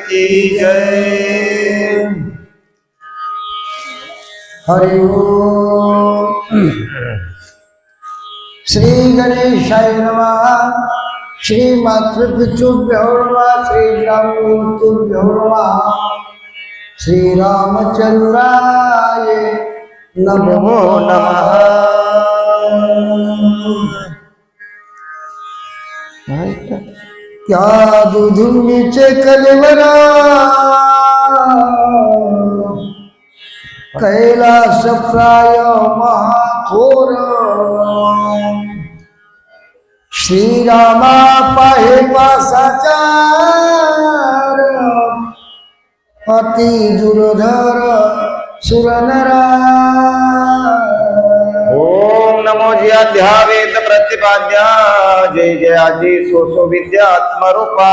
की जय। हरि ओम। श्री गणेशाय नमः। श्री मातृपितृभ्यो नमः। श्री ब्रह्मोत्तुभ्यो नमः। श्री रामचंद्राय नमो नमः। क्या दुधुमीचे कलेवरा कैलास प्राय महाथोर श्रीरामा पाहे पासाचार अति दुर्धर सुरनरा। ओम नमो जया ध्यावेत प्रतिपाद्या जय जयाजी सोसो विद्यात्मरूपा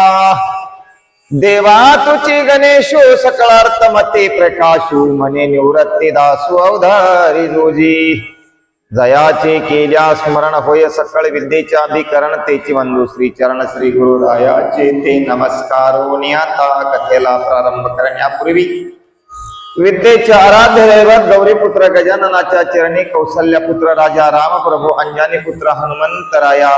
देवा तुची गणेशो सकलार्थ मते प्रकाशू मने निवृत्ती दासू अवधारी जोजी जयाचे केल्या स्मरण होय सकळ विद्येच्या अधिकरण तेची वंदू श्री चरण श्री गुरुरायाचे ते नमस्कारो नियाता कथेला प्रारंभ करण्यापूर्वी विद्येचे आराध्य दैवत गौरीपुत्र गजाननाच्या चरणी कौसल्य पुत्र राजा रामप्रभू अंजनी पुत्र हनुमंतराया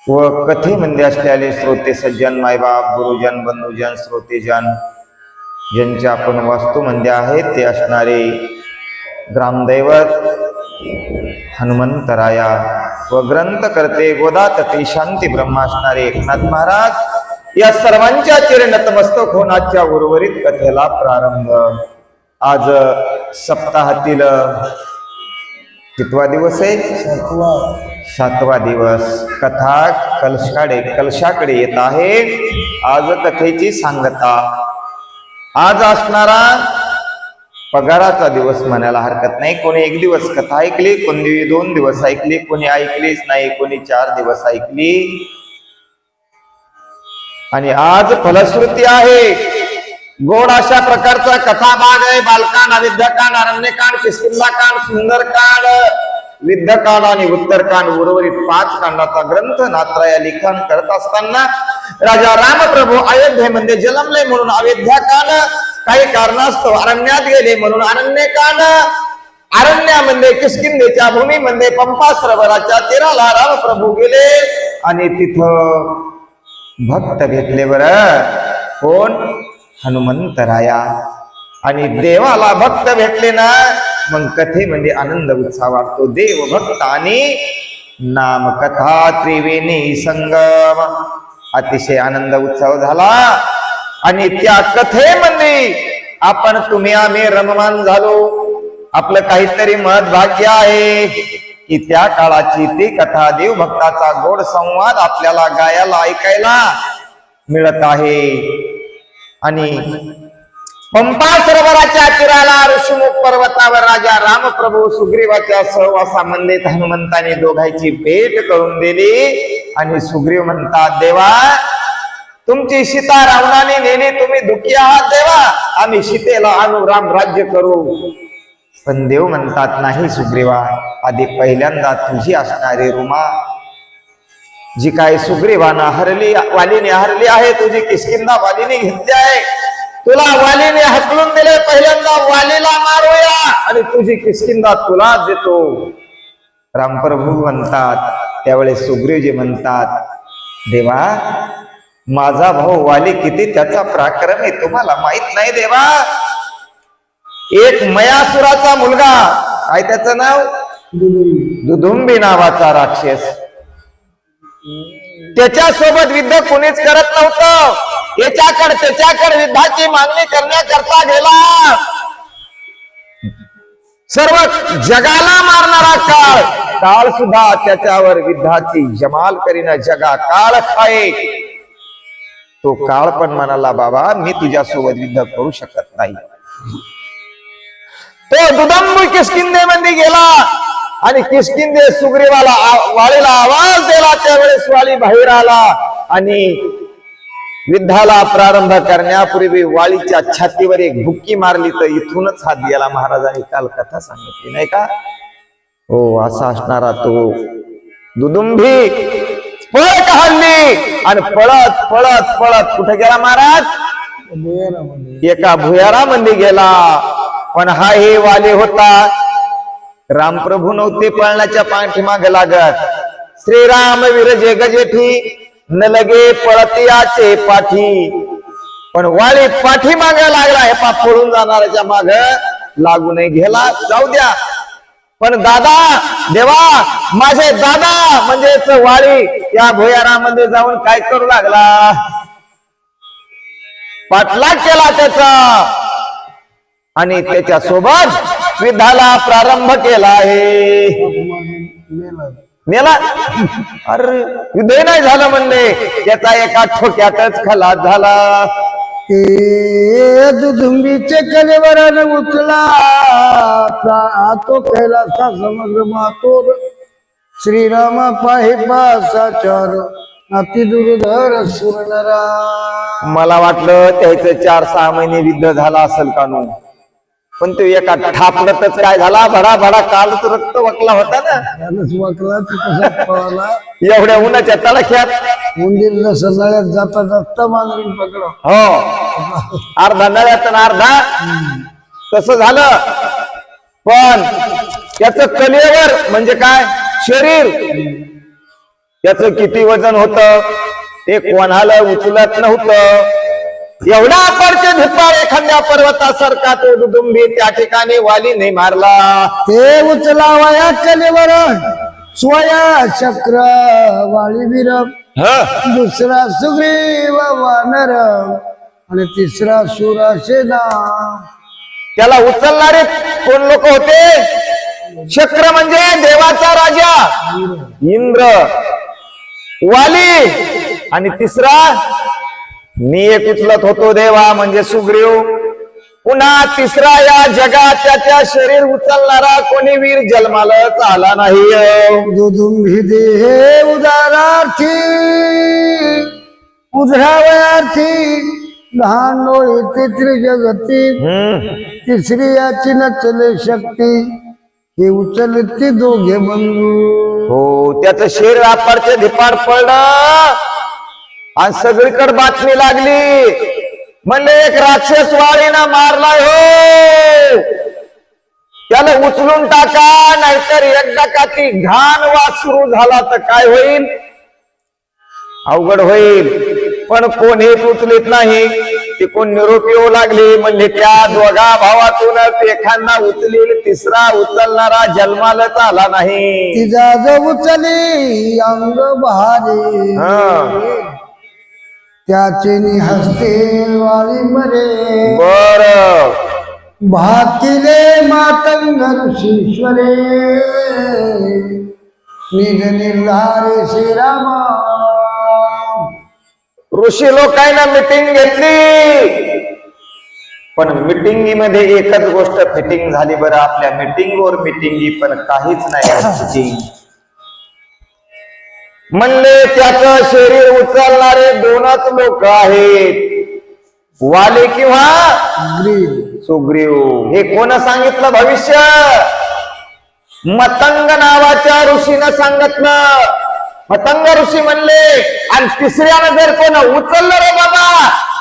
व कथेमध्ये असलेले श्रोते सज्जन मायबाप गुरुजन बंधुजन श्रोतेजन ज्यांच्या आपण वास्तूमध्ये आहेत ते असणारे ग्रामदैवत हनुमंतराया व ग्रंथकर्ते गोदातती शांती ब्रह्मा असणारे एकनाथ महाराज या सर्वांच्या चरणी नतमस्तक होऊन आजच्या उर्वरित कथेला प्रारंभ। आज सप्ताहातील कितवा दिवस आहे? सातवा दिवस। कथा कलशाकडे येत आहे। आज कथेची सांगता। आज असणारा पगाराचा दिवस म्हणायला हरकत नाही। कोणी एक दिवस कथा ऐकली, कोणी 2 दिवस ऐकली, कोणी ऐकलीच नाही, कोणी 4 दिवस ऐकली। आणि आज फलश्रुती आहे। गोड अशा प्रकारचा कथा भाग आहे। बालकांड, अविद्याकांड, अरण्यकांड, किष्किंधाकांड, सुंदरकांड, विद्याकांड आणि उत्तरकांड उर्वरित 5 कांडाचा ग्रंथ नाथराया लिखाण करत असताना राजा रामप्रभू अयोध्येमध्ये जन्मले म्हणून अयोध्याकांड, काही कारणास्तव अरण्यात गेले म्हणून अरण्यकांड, अरण्यामध्ये किष्किंधेच्या भूमीमध्ये पंपा सरोवराच्या तीराला रामप्रभू गेले आणि तिथं भक्त भेटले बरं। कोण? हनुमंतराया। आणि देवाला भक्त भेटले ना मग कथेमध्ये आनंद उत्साह वाटतो। देव भक्त आणि नाम कथा त्रिवेणी संगम अतिशय आनंद उत्साह झाला। आणि त्या कथेमध्ये आपण तुम्ही आम्ही रममान झालो। आपलं काहीतरी महत्भाग्य आहे की त्या काळाची ती कथा देव भक्ताचा गोड संवाद आपल्याला गायला ऐकायला मिळत आहे। आणि पंपा सरोवराच्या तीराला ऋषिमुख पर्वतावर राजा रामप्रभू सुग्रीवाच्या सहवासामध्ये हनुमंताने दोघांची भेट करून दिली। आणि सुग्रीव म्हणतात, देवा तुमची सीता रावणाने नेली, तुम्ही दुःखी आहात देवा, आम्ही सीतेला आणू, राम राज्य करू। पण देव म्हणतात, नाही सुग्रीवा, आधी पहिल्यांदा तुझी असणारी रुमा जी काय सुग्रीवानं हरली, वालीने हरली आहे, तुझी किष्किंधा वालीने घेतली आहे, तुला वालीने हकलून दिले, पहिल्यांदा वालीला मारूया आणि तुझी किष्किंधा तुला देतो। रामप्रभू म्हणतात, त्यावेळेस सुग्रीवजी म्हणतात, देवा माझा भाऊ वाली किती त्याचा पराक्रम आहे तुम्हाला माहित नाही देवा। एक मयासुराचा मुलगा, काय त्याचं नाव? दुदुंबी नावाचा राक्षस, त्याच्या सोबत युद्ध कोणीच करत नव्हतं। याच्याकडे त्याच्याकडे युद्धाची मागणी करण्याकरता गेला। सर्व जगाला मारणारा काळ सुद्धा त्याच्यावर युद्धाची जमाल करीन, जगा काळ खाये। तो काळ पण म्हणाला, बाबा मी तुझ्यासोबत युद्ध करू शकत नाही। तो दुदंबी किष्किंधेमध्ये गेला आणि किष्किंधे सुग्रीवाला वालीला आवाज दिला। त्यावेळेस वाली बाहेर आला आणि युद्धाला प्रारंभ करण्यापूर्वी वालीच्या छातीवर एक बुक्की मारली, तर इथूनच हात गेला। महाराजांनी काल कथा सांगितली नाही का? हो, असा असणारा तो दुदुंभी पळ हल्ली आणि पळत पळत पळत कुठे गेला महाराज? भुयारामध्ये. एका भुयारामध्ये गेला. पण हा हे वाले होता. रामप्रभू नव्हते पळण्याच्या पाठीमागे लागत. श्रीराम विरजे गजेठी न लगे पळतियाचे पाठी. पण वाली पाठीमागे लागला. हे पा पळून जाणाऱ्याच्या माग लागूनही गेला. जाऊ द्या. पण दादा देवा माझे दादा म्हणजेच वाळी या भुयारामध्ये जाऊन काय करू लागला? पाठलाग केला त्याचा आणि त्याच्या सोबत युद्धाला प्रारंभ केला आहे. मेला? अरे युद्ध नाही झालं म्हणले. त्याचा एका ठोक्यातच खलास झाला. ते दुधुंबीचे कलेवरान उचला तो कैलासा समग्र मातोर श्रीरामा पाहि पासाचार अति दुर्धर सुरनरा. मला वाटलं त्याचं 4-6 महिने युद्ध झाला असेल कानू. पण तो एका ठापलतच काय झाला? भडा भडा कालच रक्त वकला होता ना. त्यानंच वाकला तो कसा पळाला. एवढ्या उन्हाच्या तडक्यात मंदिर जसं नळ्यात जाता जाता मांजरीन पकडा. हो अर्धा नळ्यात आणि अर्धा तसं झालं. पण त्याच कलेवर म्हणजे काय शरीर त्याच किती वजन होत ते कोणाला उचलत नव्हतं. एवढा अपरचे धिप्पाळ एखाद्या पर्वतासारखा तो दुदुंबी त्या ठिकाणी वाली नाही मारला. ते उचलावया कलेवर स्वया चक्र वाळीवीर. दुसरा सुग्रीव वानर आणि तिसरा सुरासेना. त्याला उचलणारे कोण लोक होते? चक्र म्हणजे देवाचा राजा इंद्र. वाली आणि तिसरा मी एक उचलत होतो देवा म्हणजे सुग्रीव. पुन्हा तिसरा या जगात त्याच्या शरीर उचलणारा कोणी वीर जन्मालाच आला नाही. दुदुंभी देहे उदारार्थी उधरावयार्थी लहान डोळे तिसरी जगती. तिसरी याची नचले शक्ती हे उचलती दोघे बंधू. हो त्याचं शरीर aparचे धिपाड पडलं आणि सगळीकडे बातमी लागली. म्हणले एक राक्षस वाळीनं मारलाय हो. त्याला उचलून टाका नाहीतर एकदा का ती घाण वास सुरू झाला तर काय होईल? अवघड होईल. पण कोण हेच उचलित नाही. ती कोण निरोप येऊ लागली. म्हणले त्या दोघा भावातूनच एखादा उचलील तिसरा उचलणारा जन्मालाच आला नाही. तिचा जो उचली अंग बहारी त्याचे हस्ते वाळी मरे. बर भाकिले मातंग ऋषीश्वरे निघ निर्धारे श्रीरामा. ऋषी लोकांना मिटिंग घेतली. पण मिटिंगीमध्ये एकच गोष्ट फिटिंग झाली. बरं आपल्या मिटिंगवर मिटिंगी पण काहीच नाही. म्हणले त्याचं शरीर उचलणारे दोनच लोक आहेत वाले किंवा सुग्रीव. हे कोण सांगितलं? भविष्य मतंग नावाच्या ऋषीनं सांगितलं. मतंग ऋषी म्हणले आणि तिसऱ्यानं जर कोण उचललं रे बाबा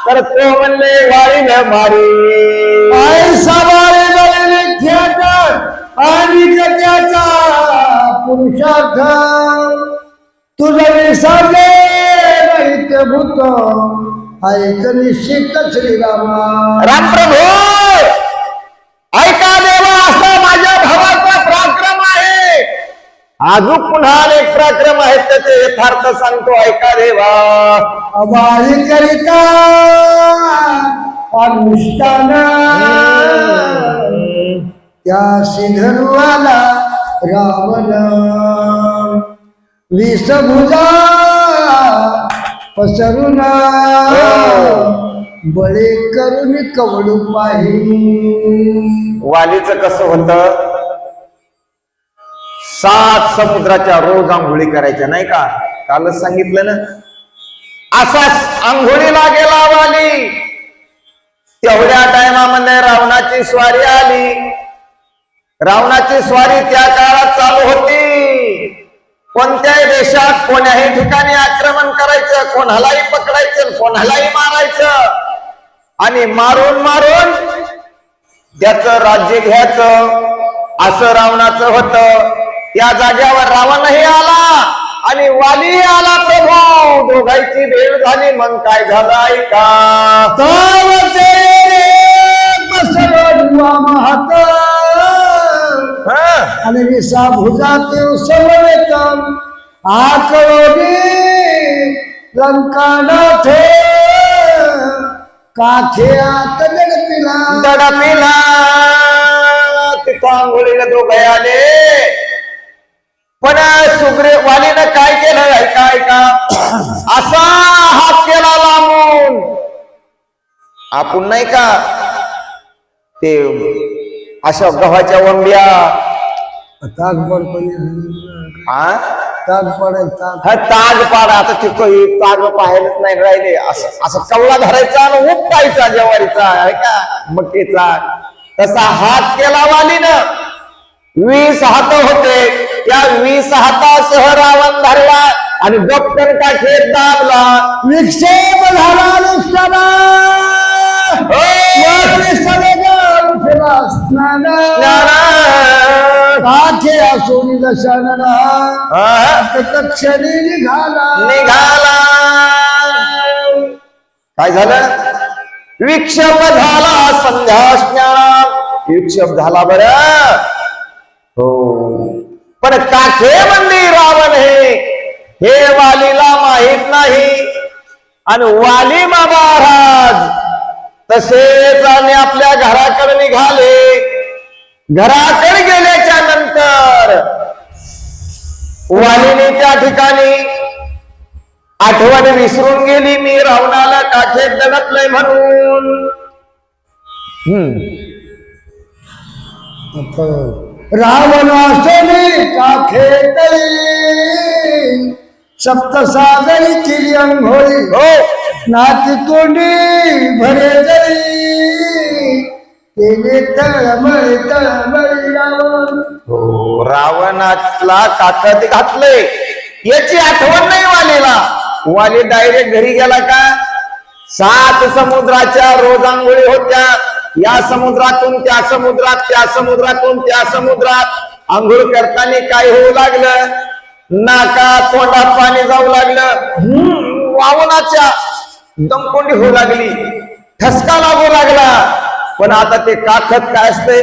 तर तो म्हणले वाळीनं मारी. ऐसा वाळी आणि त्याचा पुरुषार्थ तुझं विसरले रहित भूत ऐक निश्चित श्रीरामा. रामप्रभू ऐका देवा असा माझ्या भावाचा पराक्रम आहे. अजून पुन्हा एक पराक्रम आहे त्याचे यथार्थ सांगतो. ऐका देवा. वाळी करिता अनुष्ठान त्या सिंधरुवाला रावण विषभुजा पसरून बळे करून कवडू पाही. वालीचं कसं होतं? 7 समुद्राच्या रोज आंघोळी करायच्या नाही का? कालच सांगितलं ना. असाच आंघोळीला गेला वाली. तेवढ्या टायमामध्ये रावणाची स्वारी आली. रावणाची स्वारी त्या काळात चालू होती. कोणत्याही देशात कोण्याही ठिकाणी आक्रमण करायचं, कोणालाही पकडायचं, कोणालाही मारायचं आणि मारून मारून त्याचं राज्य घ्यायचं, असं रावणाचं होतं. त्या जाग्यावर रावणही आला आणि वालीही आला. प्रभू दोघांची भेट झाली. मग काय झालं ऐका. आणि विसा भुजाते समवेत आकळोनी लंकानाथ काठ्यात दडपिला. तिथं आंघोळीला दोघे आले. पण सुग्रीव वालीनं काय केलं ऐका ऐका. असा हात केला लांबून. आपण नाही का ते अशा गव्हाच्या वंब्या ताग पडतो ताग पडेल ताग. हा ताग पाडा. आता ते ताग पाहायलाच नाही राहिले. असं असं कवळा धरायचा आणि उपटायचा ज्वारीचा आहे का मक्कीचा. तसा हात केला वालीनं. 20 हात होते. त्या 20 हातासह रावण धरला आणि डॉक्टर काठीत दाबला. विक्षेप झाला नुसताना काठे असोनी दशानना क्षणी निघाला. काय झालं. विक्षेप झाला. संध्या स्नान विक्षेप झाला. बरं हो. पण काठे मंदिर रावण हे वालीला माहित नाही. आणि वाली महाराज तसेच आणि आपल्या घराकडे निघाले. घराकडे गेल्याच्या नंतर वालीने त्या ठिकाणी आठवण विसरून गेली. मी रावणाला काठेत दडपलंय म्हणून. रावणासोनी काखेतली सप्तसागरी केली अंघोळी. हो. नाती तोंडी भरे जळी केले तळमळी तळमळी रावण. हो. रावणाला काकत घातले याची आठवण नाही वालीला. वाली डायरेक्ट घरी गेला का. 7 समुद्राच्या रोज आंघोळी होत्या. या समुद्रातून त्या समुद्रात, त्या समुद्रातून त्या समुद्रात आंघोळ करताना काय होऊ लागलं. नाका तोंडात पाणी जाऊ लागलं. वावनाच्या दमकोंडी होऊ लागली. ठसका लागू लागला. पण आता ते काखत काय असते.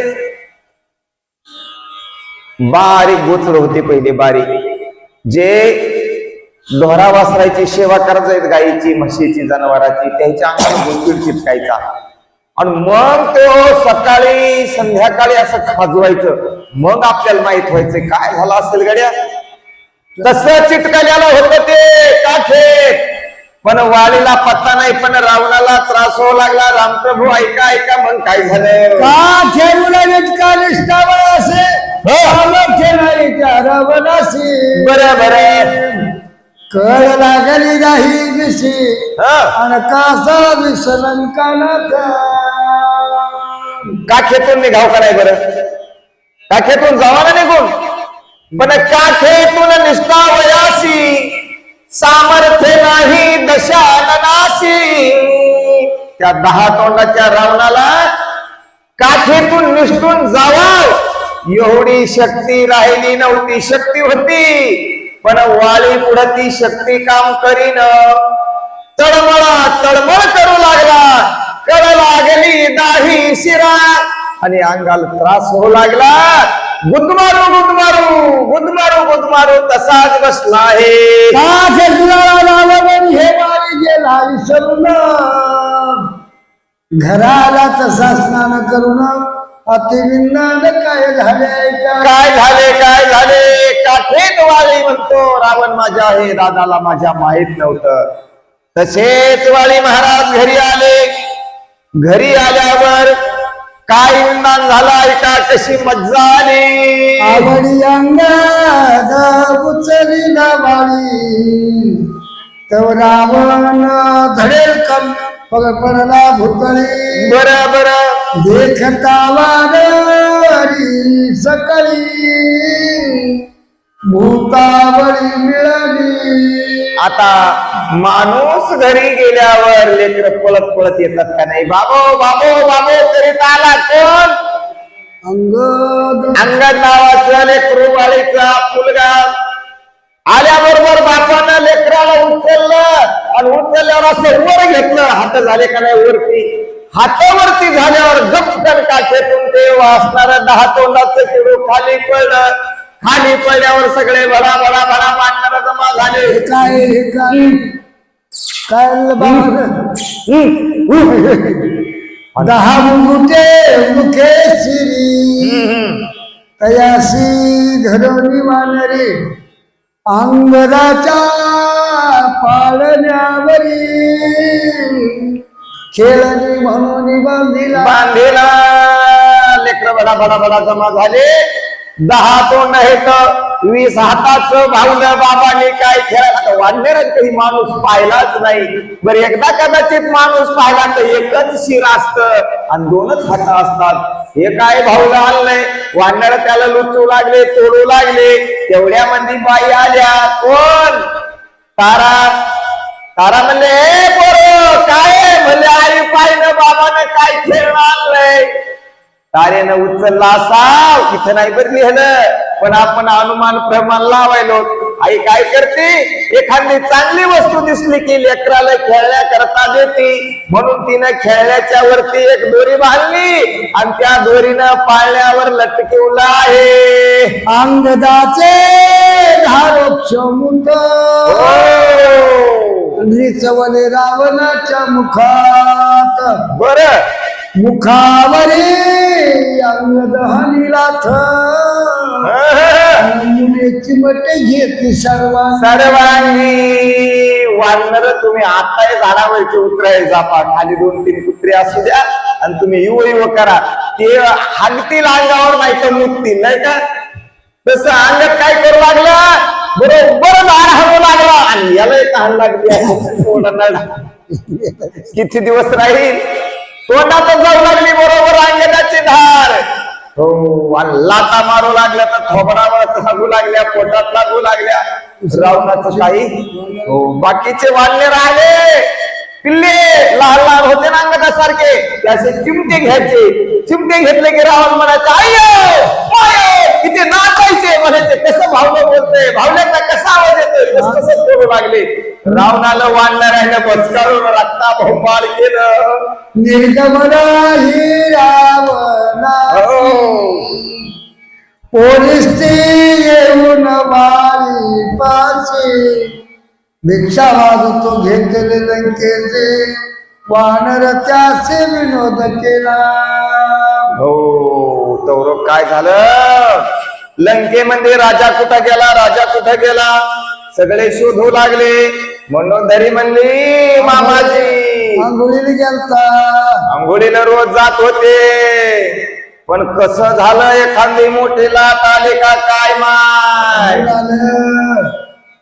बारीक गोचर होते पहिले. बारीक जे ढोरा वासराची सेवा करायचं, गायीची म्हशीची जनावराची, त्याच्या अंगाला गोचर चिटकायचा. आणि मग तो सकाळी संध्याकाळी असं खाजवायचं. मग आपल्याला माहित व्हायचं काय झालं असेल गड्या. तसं चिटकल्याला होतं ते काठेत. पण वालीला पत्ता नाही. पण रावणाला त्रास होऊ लागला. रामप्रभू ऐका ऐका. मग काय झालं. का निष्ठावळ असे नाही त्या रावणाशी. बरोबर कळ लागली नाही दिशी आणि कासा विसलंकानाथ. काखेतून निघाव कराय बरं. काखेतून जावा ना निघून. पण काखेतून निष्ठावयासी सामर्थ्य नाही दशाननासी. त्या 10 तोंडाच्या रावणाला काखेतून निष्ठून जावं एवढी शक्ती राहिली नव्हती. शक्ती होती पण वाली पुढे ती शक्ती काम करीन. तळमळ करू लागला. कळ लागली दाही शिरा आणि अंगाला त्रास होऊ लागला. गुदमारू गुदमारू गुदमारू गुदमारू तसाच बसला आहे. हे वाली गेला विसरून घराला तसा स्नान करून अतिविंदान काय झाले काय झाले. काठेत वाली म्हणतो रावण माझ्या आहे. दादाला माझ्या माहित नव्हतं. तसेच वाली महाराज घरी आले. घरी आल्यावर काय विमान झाला ऐका. कशी मज्जा आली. आवडी अंगात उचली वाली तर रावण धडेल कम पडला भुतळी. बरोबर देखता वारी सकाळी भूतावळी मिळाली. आता माणूस घरी गेल्यावर लेकर पळत पळत येतात का नाही? बाबो बाबो बाबो करीत आला कोण? अंगद नावाचा लेकरू वाळीचा मुलगा आल्याबरोबर बापानं लेकराला उचललं आणि उचलल्यावर असं वर घेतलं. हात झाले का नाही वरती? हातावरती झाल्यावर गपकन काठेतून ते वाचणार 10 तोंडाचं किडू खाली पडलं. खाली पडल्यावर सगळे भडा भडा भडा मांडणारा जमा झाले. हे काय काय बाबा 10 मुकुटे मुखे श्री तयासी धरणी वानरे अंगदाच्या पाळण्यावरी खेळणी म्हणून बांधिला. लेकर बडा बडा बडा जमा झाले. 10 तोंड आहेत, 20 हाताचं भावलं. बाबांनी काय खेळायला वाढणार कधी माणूस पाहिलाच नाही. बरं एकदा कदाचित माणूस पाहिला तर एकच शिर असतं आणि 2च हात असतात. हे काय भावलं आणलंय? वाढणार त्याला लुचू लागले, तोडू लागले. तेवढ्या मंदी बाई आल्या. कोण? तारा. तारा म्हणले हे पोरं काय? म्हणले आई पाहिलं बाबाने काय खेळणं आणलंय. तारेनं उचलला असाव इथं नाही बरं लिहिलं, पण आपण अनुमान प्रमाण लावायलो. आई काय करते? एखादी चांगली वस्तू दिसली की लेकराला खेळण्याकरता देते, म्हणून तिनं खेळण्याच्या वरती एक दोरी बांधली आणि त्या दोरीनं पाळण्यावर लटकवलं आहे अंगदाचे धारोक्ष मुख चवले रावणाच्या मुखात. बरं मुखावरी अंगद हनिलाथ मुलीची मटे घेते सर्वांनी. वानर तुम्ही आताही झाडावरचे उतराय जापा. खाली 2-3 कुत्रे असू द्या आणि तुम्ही युव करा. ते हागतील अंगावर नाही तर मुततील नाही का? तसं अंगात काय करू लागला? बरोबर झाड हलवू लागला आणि याला एक हाण लागली. किती दिवस राहील? तोंडातच जाऊ लागली बरोबर अंगदाची धार. हो लाता मारू लागल्या तर थोबडावर लागू लागल्या, पोटात लागू लागल्या. रावणाचं काही हो बाकीचे वाढले राहिले. पिल्ले लहान लहान होते ना अंगदासारखे, त्याचे चिमटे घ्यायचे. चिमटे घेतले की रावण म्हणायचं आय किती नाचायचे. म्हणायचे कसं भावलं बोलतोय, भावल्याचा कसा आवाज येतोय, कसं करू लागले. रावणाला वाढणार आहे बचकाळून रक्ता भोपाळ केलं. निर्गमना ही रावणा पोलीस येऊन बाई पाशी भिक्षा मागतो घेतले लंकेचे वानर त्याचे विनोद केला. हो तौर काय झालं? लंकेमध्ये राजा कुठं गेला, राजा कुठं गेला सगळे शोधू लागले. मनोधरी म्हणली मामाजी आंघोळीला गेलता. आंघोळीला रोज जात होते, पण कसं झालं एखादी मोठी लाट आली का काय माय?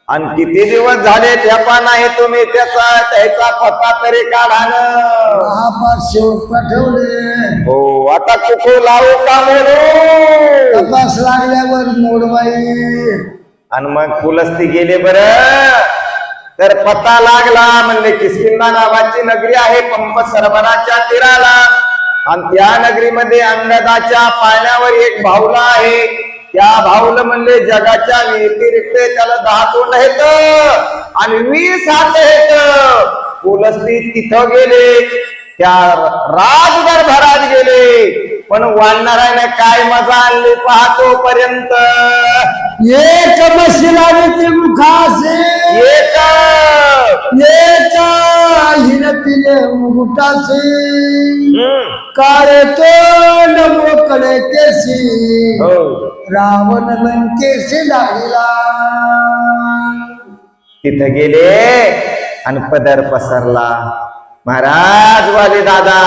आणि किती दिवस झाले ठेपा नाही तुम्ही त्याचा पत्ता तरी काढा ना. पाठवले हो आता कुकू लावू का मोडू? तपास लागल्यावर मोडवाई. आणि मग कुलस्ती गेले बर तर पत्ता लागला. म्हणले किष्किंधा नावाची नगरी आहे पंप सरोवराच्या तीराला, आणि त्या नगरीमध्ये अंगदाच्या पाण्यावर एक भाऊला आहे. त्या भाऊला म्हणले जगाच्या व्यतिरिक्त त्याला 10 तोंड आहेत आणि 20 हात आहेत. कुलस्ती तिथं गेले, त्या राजदरबारात गेले, पण वानराने काय मजा आणली पाहतो पर्यंत. एक मशिलाने मुखासे एक हिरतीले मुकुटासे काळे तोंड मोकळे केसी रावण लंकेशी लागला. तिथं गेले आणि पदर पसरला. महाराज वाले दादा,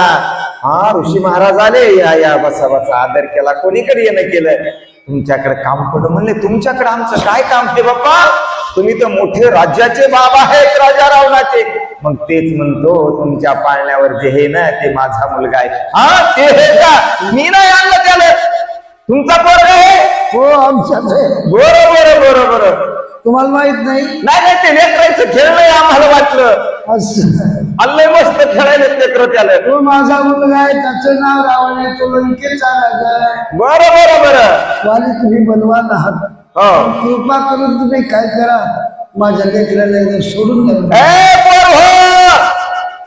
हा ऋषी महाराज आले, या या बसा बसा. आदर केला, कोणीकडे येणं केलं? तुमच्याकडे काम पडलं. म्हणले तुमच्याकडे आमचं काय काम आहे बाप्पा? तुम्ही तर मोठे राज्याचे बाबा आहेत, राजा रावणाचे. मग तेच म्हणतो तुमच्या पाळण्यावर जे हे ना ते माझा मुलगा आहे. हा ते हे का? मी नाही आणलं त्याला. तुमचा पोरगा आहे हो आमच्याच आहे. बरं बरं बरं बरं. तुम्हाला माहित नाही नाही नाही ते लेकरायचं खेळलंय आम्हाला वाटलं. असं अल्लय मस्त खेळायला लेकर त्याला. तो माझा मुलगा आहे, त्याचं नाव रावण आहे, तो लंकेचा राजा आहे. बरं बरं बरं. वाली तुम्ही बलवान आहात, हो. कृपा करून तुम्ही काय करा, माझ्या लेकराला एकदा सोडून द्या. ए पोर हो,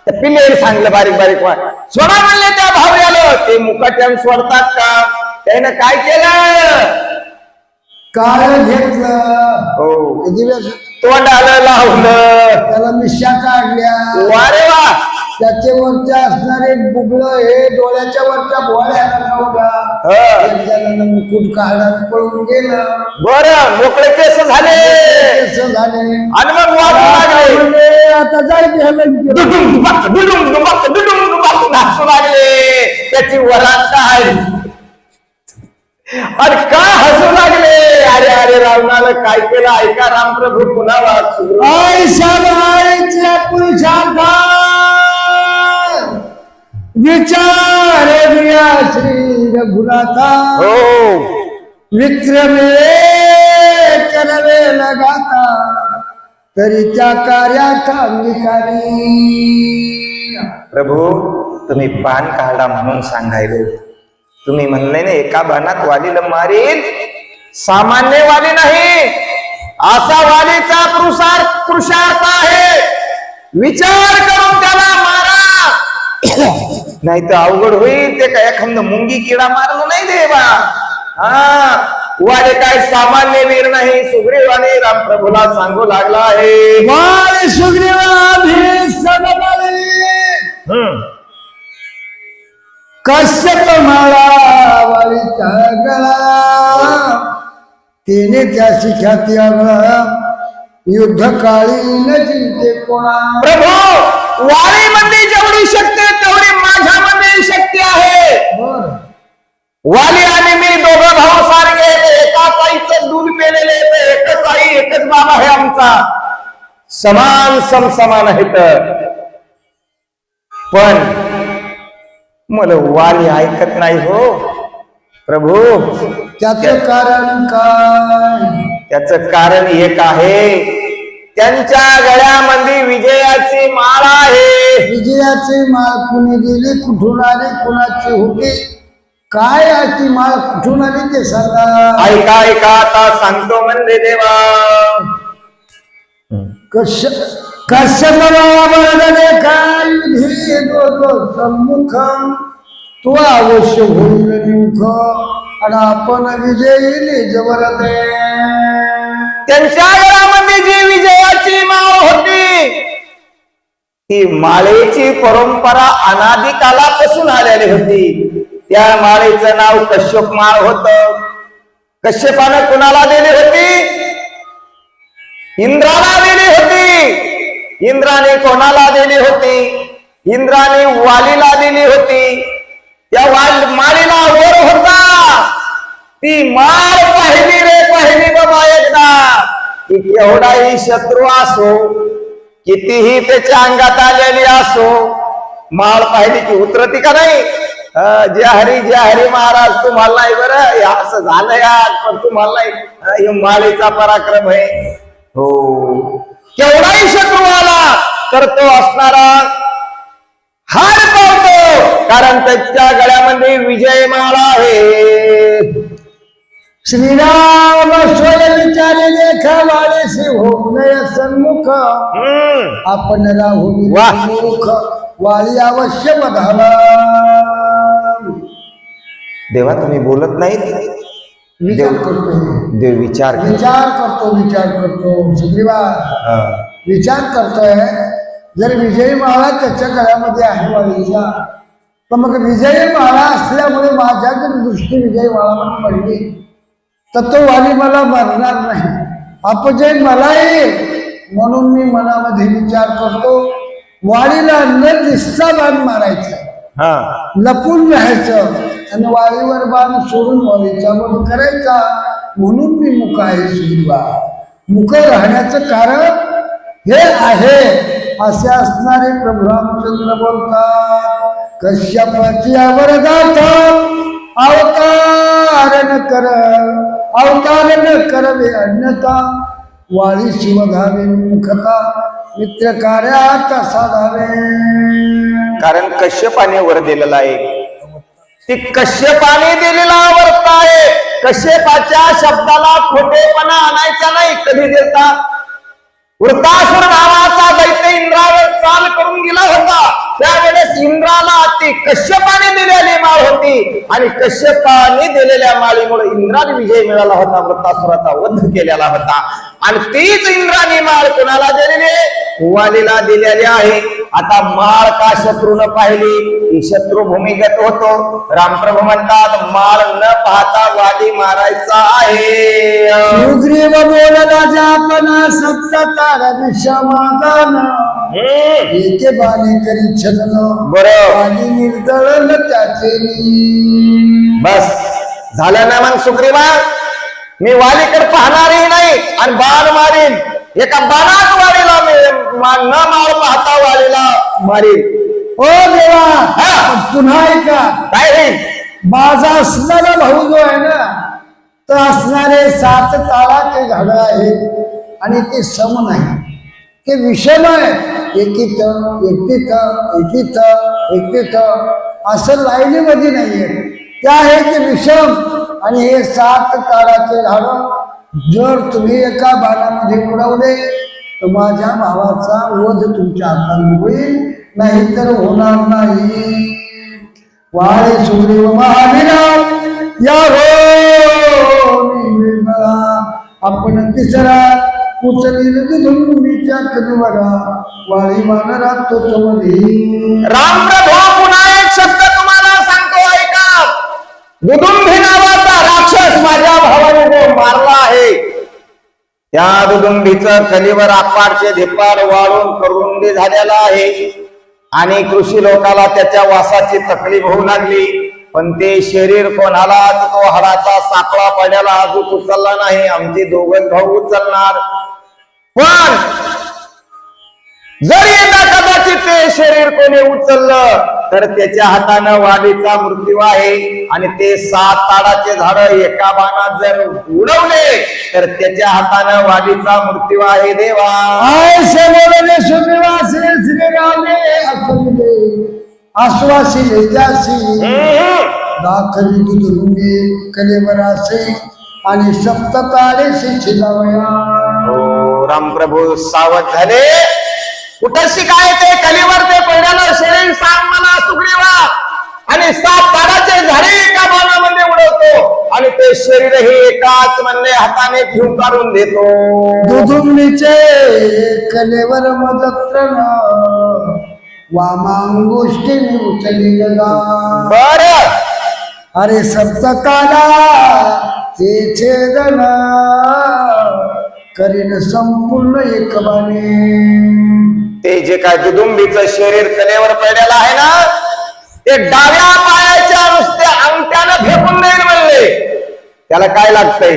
त्या पिल्लेने सांगितलं बारीक बारीक वाट सोडा म्हणले त्या भावऱ्याला. ते मुकाट्यान सोडतात का? त्यानं काय केलं? काळ घेतलं, हो दिवस तोंडाला लावलं, त्याला मिशा काढल्या, वारे वा. त्याचे वरचे असणारे बुगळ हे डोळ्याच्या वरच्या भोळ्याला लावला, मुकुट काढा पळून गेलं. बरं मोकळे केस झाले असं झाले. आणि मग वाजू लागले. म्हणजे आता जायचं दुडुम दुबाक, दुडुम दुबाक, दुडुम दुबाक नाचू लागले. त्याची वरात काय आणि का हसू लागले? अरे अरे रावणाला काय केलं ऐका रामप्रभू पुन्हा वाचू. आईच्या पुरुषार्था विचार दिया श्री रघुनाथा, हो विक्रमे करवे लगाता, तरी त्या कार्यात अंगीकारी. प्रभू तुम्ही पान काढा म्हणून सांगायले. तुम्ही म्हणले ना एका बाणात वालीला मारील. सामान्य वाली नाही, असा वालीचा पुरुषार्थ आहे. विचार करून त्याला मारा, नाही तर अवघड होईल. ते काय एखादं मुंगी किडा मारलं नाही देवा. हा वाले काय सामान्य वीर नाही. सुग्रीवाने रामप्रभूला सांगू लागला आहे. वाली सुग्रीवाभी सदबली, कश्यप माळा वालीचा गळा, तिने त्याची ख्याती आगळा, युद्ध काळी न जिंके कोणा. प्रभू वालीमध्ये जेवढी शक्ती आहे तेवढी माझ्यामध्ये शक्ती आहे. वाली आणि मी दोघं भाऊ सारखे, एकाच आईचं दूध पेलेले, एकच आई एकच बाबा आहे आमचा. समान समसमान आहेत. पण मला वाली ऐकत नाही हो प्रभू. त्याचं कारण काय? त्याच कारण एक आहे, त्यांच्या गळ्यामध्ये विजयाची माळ आहे. विजयाची माळ कुणी दिली, कुठून आली, कुणाची होती, काय ती माळ कुठून आली ते सांगा. ऐका ऐका आता सांगतो म्हणजे देवा. कश्यप बळदने काय विधी दोघ सम्मुख, तो अवश्य होईल निमुख, आणि आपण विजयी जवरते. त्यांच्या गळ्यामध्ये जी विजयाची माळ होती, ती माळेची परंपरा अनादी कालापासून आलेली होती. त्या माळेचं नाव कश्यप माळ होत. कश्यपानं कुणाला दिली होती? इंद्राला दिली होती. इंद्राने कोणाला दिली होती? इंद्राने वालीला दिली होती. त्या माळीला वर होता. ती माळ पाहिली रे पाहिली बाबा एकदा, की केवढाही शत्रू असो, कितीही त्याच्या अंगात आलेली असो, माळ पाहिली की उतरती का नाही? जय हरी महाराज तुम्हाला नाही बरं असं झालं यार, पण तुम्हाला नाही. हे माळेचा पराक्रम आहे. हो केवढाही शत्रू आला तर तो असणारा हार पावतो, कारण त्याच्या गळ्यामध्ये विजय माळा आहे. श्रीराम स्वय विचारे देखा वाळेसी हो नय सन्मुख, आपण राहू मूर्ख, वाळी अवश्य बघावा. देवा तुम्ही बोलत नाही. विचार करतोय, देव विचार करतो सुग्रीवा विचार करतोय. जर विजयी माळा त्याच्या गळ्यामध्ये आहे वाळीचा, तर मग विजयी माळा असल्यामुळे माझ्या जर दृष्टी विजयी माळावर पडली तर तो वाली मला मरणार नाही, अपजय मला येईल. म्हणून मी मनामध्ये विचार करतो, वाळीला न दिसता बाण मारायचं, लपून राहायचं आणि वाळीवर बाण सोडून वाळीचा वध करायचा. म्हणून मी मुक आहे सुग्रीवा. मुक राहण्याचं कारण हे आहे. असे असणारे प्रभू रामचंद्र बोलतात, कश्यपाची अवरदार्थ अवतारण कर, अवतार न करवे अन्यथा, वाळी शिवधावे मुखता, मित्र कार्यात साधावे. कारण कश्यपाने वर दिलेला आहे, ती कश्यपाने दिलेला वर्त आहे. कश्यपाच्या शब्दाला खोटेपणा आणायचा नाही. कधी देता वृत्तासुर नावाचा दैत्य इंद्रावर चाल करून गेला होता, त्यावेळेस इंद्राला ती कश्यपाने दिलेली माळ होती आणि कश्यपाने दिलेल्या माळीमुळे इंद्राने विजय मिळाला होता, वृत्तासुराचा वध केलेला होता. आणि तीच इंद्राने माळ कोणाला दिलेली? वालीला दिलेली आहे. आता माळ का शत्रूनं पाहिली? ही शत्रू भूमिगत होतो. रामप्रभू म्हणतात माळ न पाहता वाली मारायचा आहे. सुग्रीव बोलला जापना सप्त तारा विषमादान, एके बाणी करी छदन, बरं आणि निर्दळन त्याचे. बस झालं ना मग सुग्रीवा, मी वालीकडे पाहणारही नाही आणि बाण मारीन. एका बाणात वालीला न माळ पाहता वालीला मारीन. ओ देवा, पण पुन्हा ऐका, काय रे? माझा असणारा भाऊ जो आहे ना, तर असणारे 7 ताळाचे झाड आहेत आणि ते सम नाही, ते विषम आहे. एकीत एकतीत एकीत एकतीत असं लाईनीमध्ये नाहीये, ते आहे ते विषम. आणि हे 7 ताराचे झाड जर तुम्ही एका बाणामध्ये उडवले तर माझ्या भावाचा वध तुमच्या हाताने होईल, नाहीतर होणार नाही. वाळे सुग्रीव महावीरा या हो निर्मळा, आपण तिसरा उचलील दुधुंबीच्या कधीवरा, वाळी मानरा तोच मध्ये. रामप्रभू पुन्हा एक शब्द तुम्हाला सांगतो ऐका. दुदुंभी नावाचा राक्षस माझ्या भावाने जो मारला आहे, त्या दुदुंभीचं कलीवर आपारचे धिपार वाळून करुंडी झालेला आहे आणि कृषी लोकाला त्याच्या वासाची तकलीफ होऊ लागली. पण ते शरीर कोणालाच तो हाडाचा सापळा पडलेला अजून उचलला नाही. आमचे दोघं भाऊ उचलणार, पण जर यंदा कदाचित ते शरीर कोणी उचललं तर त्याच्या हातानं वालीचा मृत्यू आहे. आणि ते 7 ताडाचे झाड एका बाणात जर उडवले तर त्याच्या हातानं वालीचा मृत्यू आहे. देवा ऐसे बोलले सुग्रीवासी श्रीरामे असुले, आश्वासिले त्यासी, दाखली दुधुंबी कलेवरासे, आणि सप्ततारेशी छिलावया. रामप्रभू सावध झाले. कुठशी काय ते कलीवर ते पडलेलं शरीर सांग मला सुग्रीवा. आणि 7 ताडाचे झाडे एका बाणामध्ये उडवतो आणि ते शरीरही एकाच म्हणले हाताने घेऊन काढून देतो. दुधुंबीचे कलेवर मदत्रन, वामांगोष्टीने उचलली लगा. बर अरे सप्तकाला ते छेदन, करीन संपूर्ण एक बाणे. ते जे काय दुदुंबीचं शरीर कलेवर पडलेलं आहे ना, ते डाव्या पायाच्या नुसत्या अंगठ्यानं फेकून देईल म्हणले. त्याला काय लागतंय?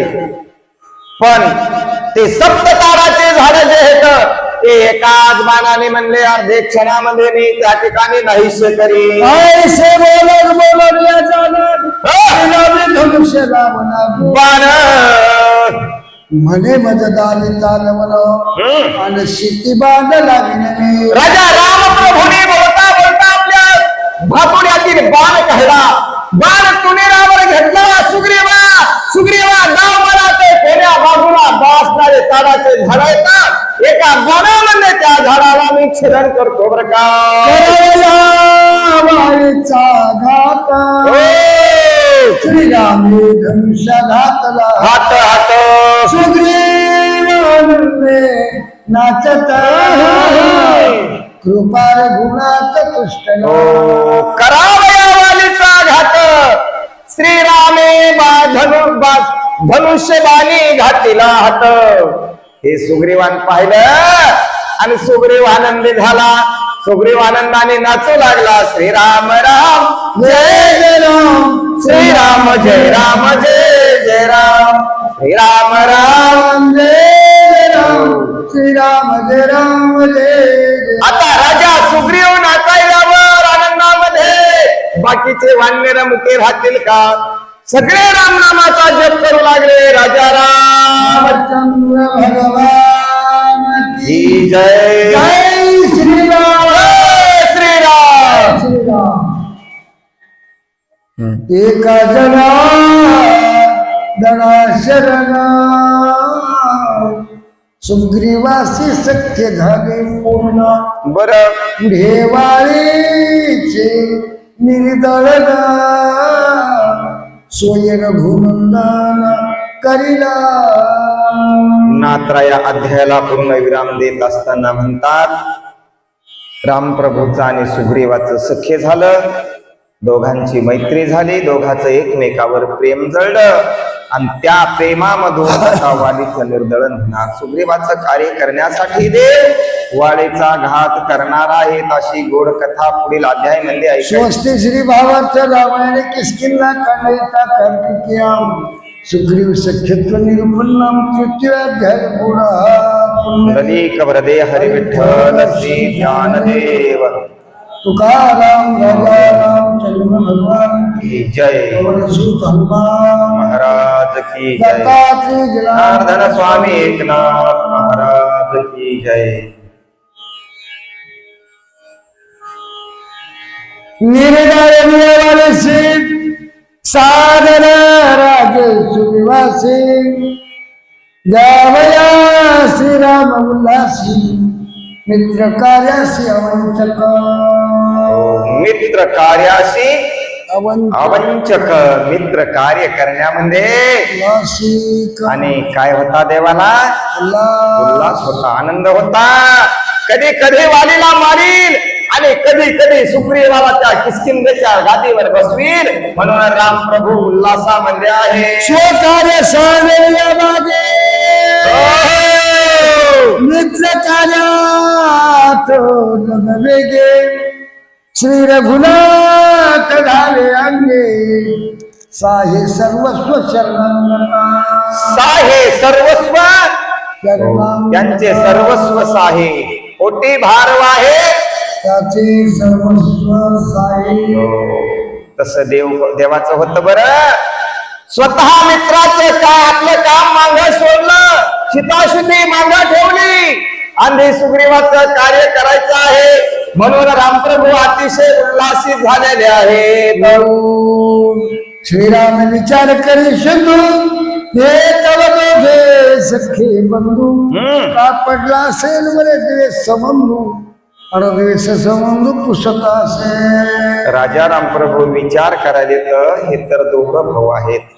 पण ते सप्तताराचे झाड जे आहेत ते एकाच बाणाने म्हणले अर्धे क्षणामध्ये मी त्या ठिकाणी नाहीसे करी. ऐसे बोलत बोलत या जाणत धनुष्य लावना बाण म्हणे मजदारी तालवन, आणि शिती बाण लाविन मी. राजा रामप्रभूने बोलता बोलता आपल्या भातुड्यातील बाण काढला. बाण तुणीरावर घेतला. सुग्रीवा सुग्रीवा गाव मला ते कोण्या बाजूला बासणारे ताडाचे झाड येतात, एका बाणामध्ये त्या झाडाला मी छेदन करतो बर का. वाळीचा घात श्रीरामे धनुष्य घातला. हात हात सुग्रीवानंदे नाचत, कृपार गुणात तुष्टला. करावया वालीचा घात, श्रीरामे धनुष्य बाणी घातीला हात. हे सुग्रीवान पाहिलं आणि सुग्रीव आनंदी झाला. सुग्रीव आनंदाने नाचू लागला. श्रीराम राम जय जय राम, श्रीराम जय राम जय जय राम, श्रीराम राम जय राम, श्रीराम जय राम जय. आता राजा सुग्रीव नाचायल्यावर आनंदामध्ये बाकीचे वानर मुके राहतील का? सगळे रामनामाचा जप करू लागले. राजा राम रामचंद्र भगवान की जय. जय श्रीराम. जय श्रीराम. श्रीराम. एका जना दना शरण सुग्रीवासी सख्य झाले पूर्ण. बर पुढे वाळीचे निर्दळन सोय रघुनंदन करिला. नात्रा या अध्यायाला पूर्ण विराम देत असताना म्हणतात, रामप्रभूचं आणि सुग्रीवाचं सख्य झालं, दोघांची मैत्री झाली, दोघांचं एकमेकावर प्रेम जळलं आणि त्या प्रेमामधून आता वालीचं निर्दळन होणार. सुग्रीवाचं कार्य करण्यासाठी देव वालीचा घात करणार आहेत अशी गोड कथा पुढील अध्यायामध्ये ऐकायची. स्वस्ति श्री भावार्थ रामायणे किष्किंधा कांडयिता कार्तिकेया सुग्रीव सख्यत्व निरूपणम तृतीय अध्याय पुढा. दलिक वरदे हरी विठ्ठल श्री ज्ञानदेव तुकाराम राजा रामचंद्र भगवान की जय. सुत हनुमान महाराज की जय. दत्तात्रेय जनार्दन स्वामी एकनाथ महाराज की जय. निर्दय श्री सादर राज सुनिवासी जावया श्रीराम उल्लासी मित्र कार्यासी अवंचक. मित्र कार्याशी अवंचक. मित्र कार्य करण्यामध्ये उल्लासिक आणि काय होता देवाला उल्हास होता, आनंद होता. कधी कधी वालीला मारील आणि कधी कधी सुग्रीवाला त्या किष्किंधेच्या गादीवर बसवील, म्हणून राम प्रभू उल्हासामध्ये आहे. स्वकार्य साधल्या मागे मित्र कार्यात वेगे श्री रघुनाथ झाले अंगे साहे सर्वस्व शरणांगना. साहे सर्वस्व शरणांगना त्यांचे सर्वस्व साहे, कोटी भारव आहे त्याचे सर्वस्व साहे. तसं देवाचं होतं बर. स्वतः मित्राचं काय आपलं काम मागं सोडलं, शिताशिती मागं ठेवली आणि सुग्रीवाचं कार्य करायचं आहे, म्हणून रामप्रभू अतिशय उल्हासित झालेले आहेत. श्रीराम विचार करी शंभू हे तव दोघे सखे बंधू का पडला असेल बरे द्वेष संबंधू आणि द्वेष संबंधू पुसत असेल. राजा रामप्रभू विचार करायला हे तर दोघं भाऊ आहेत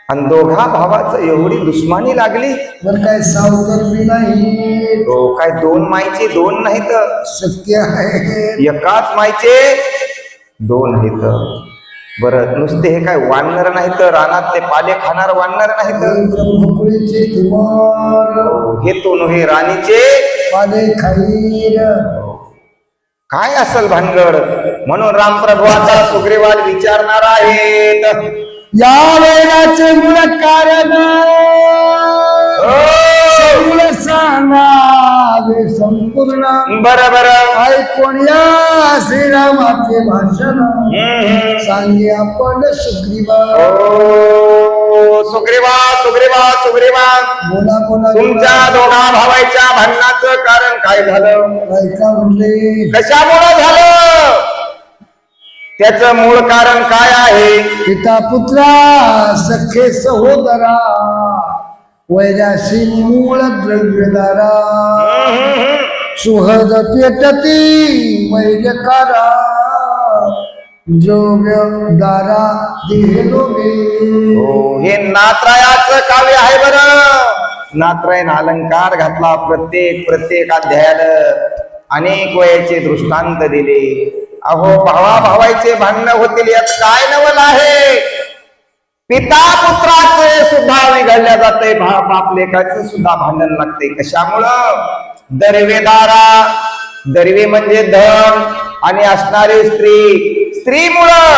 आणि दोघा भावाचं एवढी दुश्मनी लागली. बर काय सावतर बी नाही, काय दोन मायचे दोन नाहीत, सत्य आहे एकाच मायचे दोन आहेत. बरं नुसते हे काय वानर नाहीत, रानात ते पाले खाणार वानर नाहीत, ब्रह्मपुरीचे कुमार हे तो नव्हे राणीचे पाले खाईर. काय असल भानगड, म्हणून रामप्रभू आता सुग्रीवाल विचारणार आहेत. या वेळाचे मूळ कारण मूळ सांगावे संपूर्ण. बरं बरं ऐकून या श्रीरामाचे भाषण सांगे आपण सुग्रीवा. सुग्रीवा सुग्रीवा सुग्रीवा, बोला बोला तुमच्या दोघा भावाच्या भांडणाचं कारण काय झालं, ऐका म्हणले कशामुळे झालं, त्याचं मूळ कारण काय आहे. पिता पुत्रा सखे सहोदरा वैराशी मूळ द्रव्यदारा सुहद पेटती वैर्यकारा द्रव्यदारा देहलोभे. हे नात्रायाचं काव्य आहे बरं. नात्रायण अलंकार घातला, प्रत्येक अध्यायाला अनेक वयाचे दृष्टांत दिले. अहो भावा भावाचे भांडण होतील यात काय नवल आहे. पिता पुत्राचे सुद्धा बिघडल्या जाते, बाप लेकाचे सुद्धा भांडण लागते. कशामुळं, दर्वेदारा, दर्वे म्हणजे धन आणि असणारी स्त्रीमुळं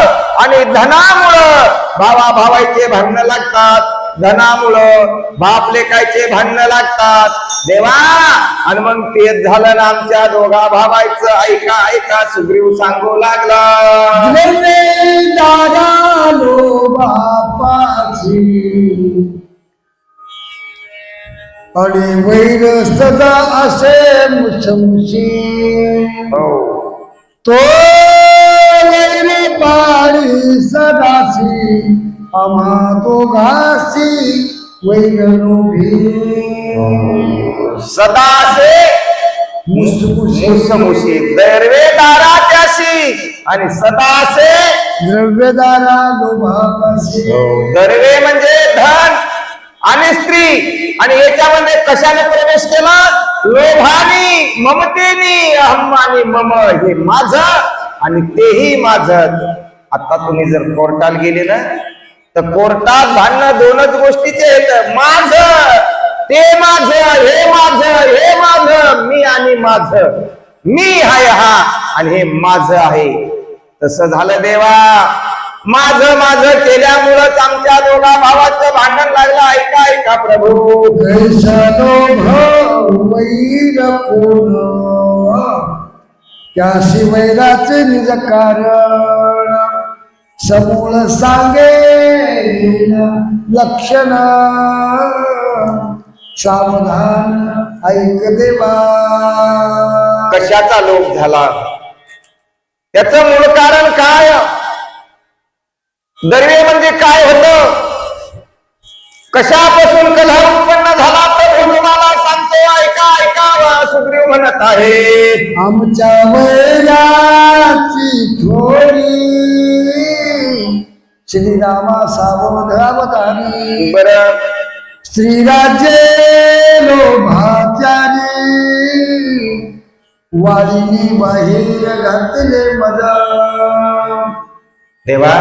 आणि धनामुळं भावा भावाचे भांडण लागतात. धनामुळं बाप लेकाचे भांडण लागतात. देवा आणि मग तेच झालं ना आमच्या दोघा भावायचं. ऐका ऐका सुग्रीव सांगू लागला. दारा लोभा आणि वैर सदा असे मुसमुशी हो तो वैरी पाळी सदासी आम्हा दोघासी वैरलोभी सदा से मुसमुशी मुसमुशी दैर्वे दारा त्याशी आणि सदा से द्रव्यदारा लोभापासी दर्वे म्हणजे धन आणि स्त्री आणि याच्यामध्ये कशाने प्रवेश केला लोभानी ममतेनी अहम आणि मम हे माझं आणि तेही माझं. आता तुम्ही जर कोर्टात गेले ना तर कोर्टात भांडणं दोनच गोष्टीचे आहेत, माझं ते माझं, हे माझं हे माझं, मी आणि माझं, मी आहे हा आणि हे माझं आहे. तसं झालं देवा, माझं माझं केल्यामुळंच आमच्या दोघा भावाचं भांडण लागलं. ऐका ऐका प्रभू. कैसा लोभ वैर कोण त्याशी वैराचे निज कारण समूळ सांगे लक्षण सावधान ऐक देवा. कशाचा लोभ झाला, त्याचं मूळ कारण काय? दर्वे म्हणजे काय होतं, कशापासून कलह उत्पन्न झाला प्रभू तुम्हाला सांगतो. ऐका ऐका. सुग्रीव म्हणत आहे आमच्या वैराची थोडी श्रीरामा सावधावधानी बर श्रीराजे लोभाचारी वाळीनी बाहेर घातले मजा. देवा,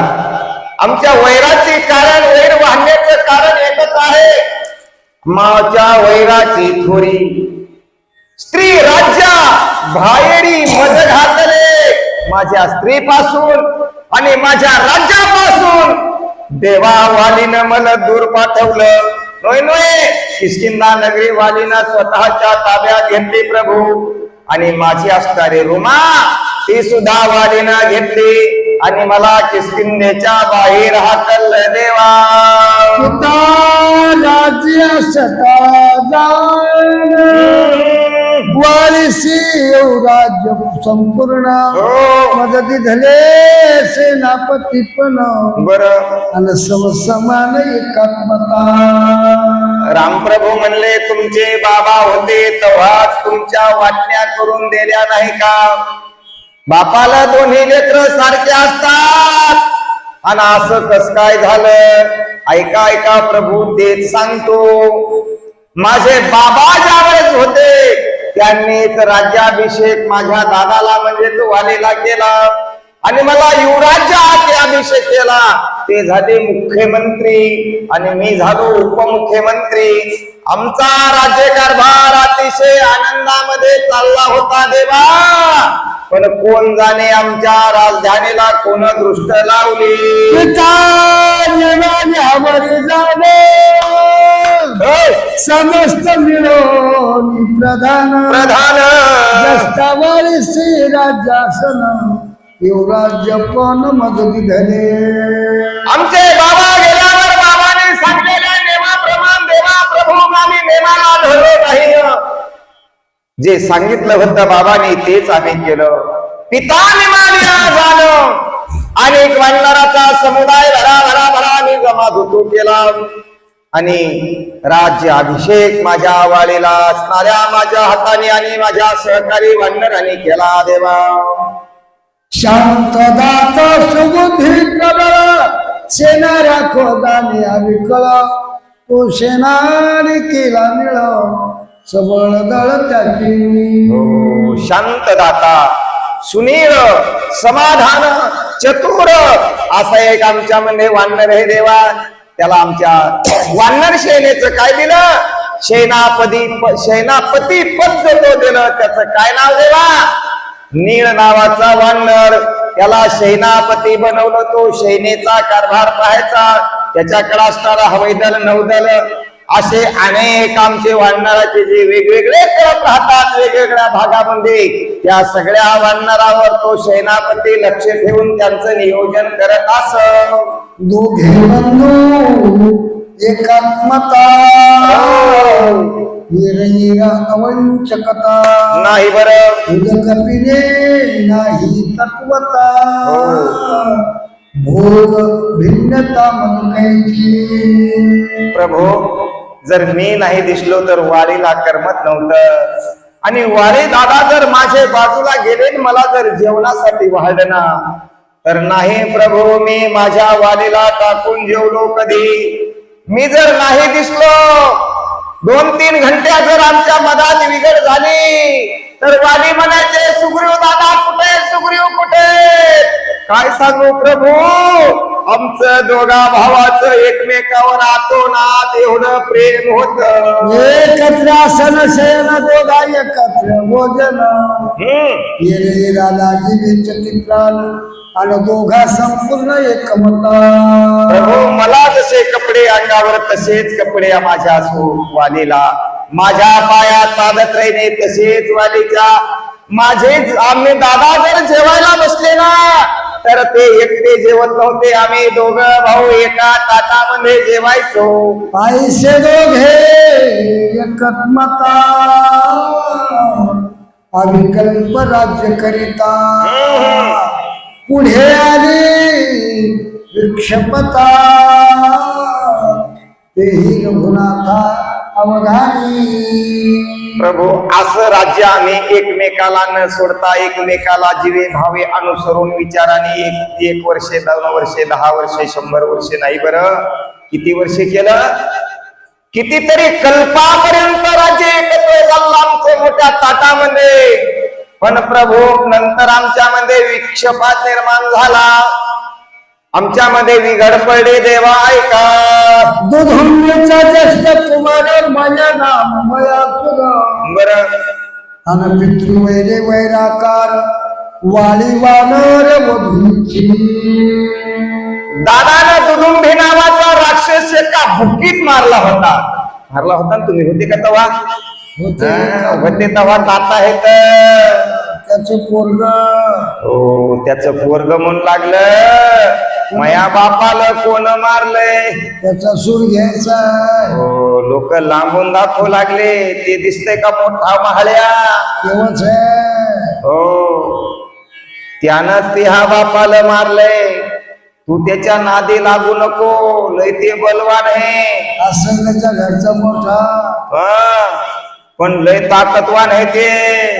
आमच्या वैराचे कारण, वैर वाढण्याचं कारण एकच आहे, माझ्या वैराची थोरी स्त्री राज्या बाहेरी मज घातले माझ्या स्त्रीपासून आणि माझ्या राज्यापासून. देवा, वालीनं मला दूर पाठवलं. नोय नोय, किष्किंधा नगरी वालीनं स्वतःच्या ताब्यात घेतली प्रभू. आणि माझी असणारी रुमा ती सुद्धा वालीनं घेतली आणि मला किष्किंधेच्या बाहेर हाकललं. देवा, राज्य सता वारिसी राज्य संपूर्ण मदती झाले सेनापती पण बर आणि समान एकात्मता. रामप्रभू म्हणले, तुमचे बाबा होते तेव्हाच तुमच्या वाटण्या करून दिल्या नाही का? बापाला दोन्ही लेकर सारखे असतात आणि असं कस काय झालं? ऐका ऐका प्रभू, तेच सांगतो. माझे बाबा ज्यावेळेस होते त्यांनीच राज्याभिषेक माझ्या दादाला म्हणजेच वालीला केला आणि मला युवराज्य अभिषेक केला. ते झाले मुख्यमंत्री आणि मी झालो उपमुख्यमंत्री. आमचा राज्यकारभार अतिशय आनंदामध्ये चालला होता देवा. पण कोण जाणे आमच्या राजधानीला कोण दृष्ट लावली. समस्त मिळून प्रधान श्री राज्यासन युवराज्य पण मदती झाले. आमचे बाबा गेल्यावर बाबाने सांगलेल्या नेमाप्रमाण देवा प्रभू आम्ही नेमाला धरलो नाही. जे सांगितलं होतं बाबाने तेच आम्ही केलं. पिता निमानिया झालं. अनेक वानराचा समुदाय भरा आम्ही जमा धुतू केला आणि राज्य अभिषेक माझ्या वालीला असणाऱ्या माझ्या हाताने आणि माझ्या सहकारी वानरांनी केला. देवा, शांतदात सुबुद्धी प्रबळ सेना राखो दानी अविकळ तो सेनाने केला मिळ सबळ दळ त्याची. शांतदाता, सुनील, समाधान, चतुर असा एक आमच्या मध्ये वानर आहे देवा. त्याला आमच्या वानर सेनेचं काय दिलं? सेनापती पद जो दिलं त्याचं काय नाव देवा? नीळ नावाचा वानर. त्याला सेनापती बनवलं. तो सेनेचा कारभार पाहायचा. त्याच्याकडे असणारा हवाई दल, नौदल असे अनेक आमचे वानराचे जे वेगवेगळे करत राहतात वेगवेगळ्या भागामध्ये, त्या सगळ्या वानरावर तो सेनापती लक्ष ठेवून त्यांचं नियोजन करत असत. दोघे बंधू एकात्मता निरनिरा अवंचकता नाही बरं उदक पिणे नाही तत्वता भोग भिन्नता मनकैची प्रभू जर मी नाही दिसलो तर वारीला करमत नव्हतं आणि वारी दादा जर माझे बाजूला गेले आणि मला जर जेवणासाठी वाढलं ना तर नाही प्रभू मी माझ्या वारीला टाकून जेवलो कधी मी जर नाही दिसलो 2-3 घंट्या जर आमच्या मधात बिघड झाली तर वाली म्हणायचे सुग्रीव दादा कुठे सुग्रीव कुठे काय सांगू प्रभू आमचं दोघा भावाचं एकमेकावर आतोनात एवढं प्रेम होत एकत्र आसन शयन दोघा एकत्र भोजन येरा जीवित प्राण आणि दोघा संपूर्ण एकमता प्रभू मला जसे कपडे अंगावर तसेच कपडे माझ्या वालीला माझ्या पायात पादत राहिले तसेच वालीच्या माझे आम्ही दादा जर जेवायला बसले ना तर ते एकटे जेवत नव्हते आम्ही दोघं भाऊ एका ताटामध्ये जेवायचो पैसे दोघे एकत्मता अविकल्प राज्य करिता पुढे आली विक्षपता तेही रघुनाथा अवधानी प्रभू असं राज्य आम्ही एकमेकाला न सोडता एकमेकाला जीवे भावे अनुसरून विचाराने एक वर्षे 2 वर्षे 10 वर्षे 100 वर्षे नाही बरं किती वर्षे केलं कितीतरी कल्पापर्यंत राज्य एकत्र झालं आमचं मोठ्या ताटामध्ये पण प्रभू नंतर आमच्यामध्ये विक्षेपात निर्माण झाला आमच्यामध्ये बिघड पडले देवा ऐका दुधुंबीचा ज्येष्ठ कुमार माझ्या नाम मया तुला बरं अन पितृवैरे वैराकार वाली वानर वधूची दादानं दुदुंभी नावाचा राक्षस एका बुकीत मारला होता ना तुम्ही होते का तवा होते तवा जात आहेत त्याचं पोरग हो त्याचं पोरग म्हणून लागलं मया बापाला कोण मारलंय त्याचा सूर घ्यायचा हो लोक लांबून दाखवू लागले ते दिसतंय का मोठा महाळ्या तेव्हाच आहे हो त्यानं ते हा बापाला मारलंय तू त्याच्या नादी लागू नको लय ते बलवान आहे असं त्याच्या घरचा मोठा पण लय ताकदवान आहे ते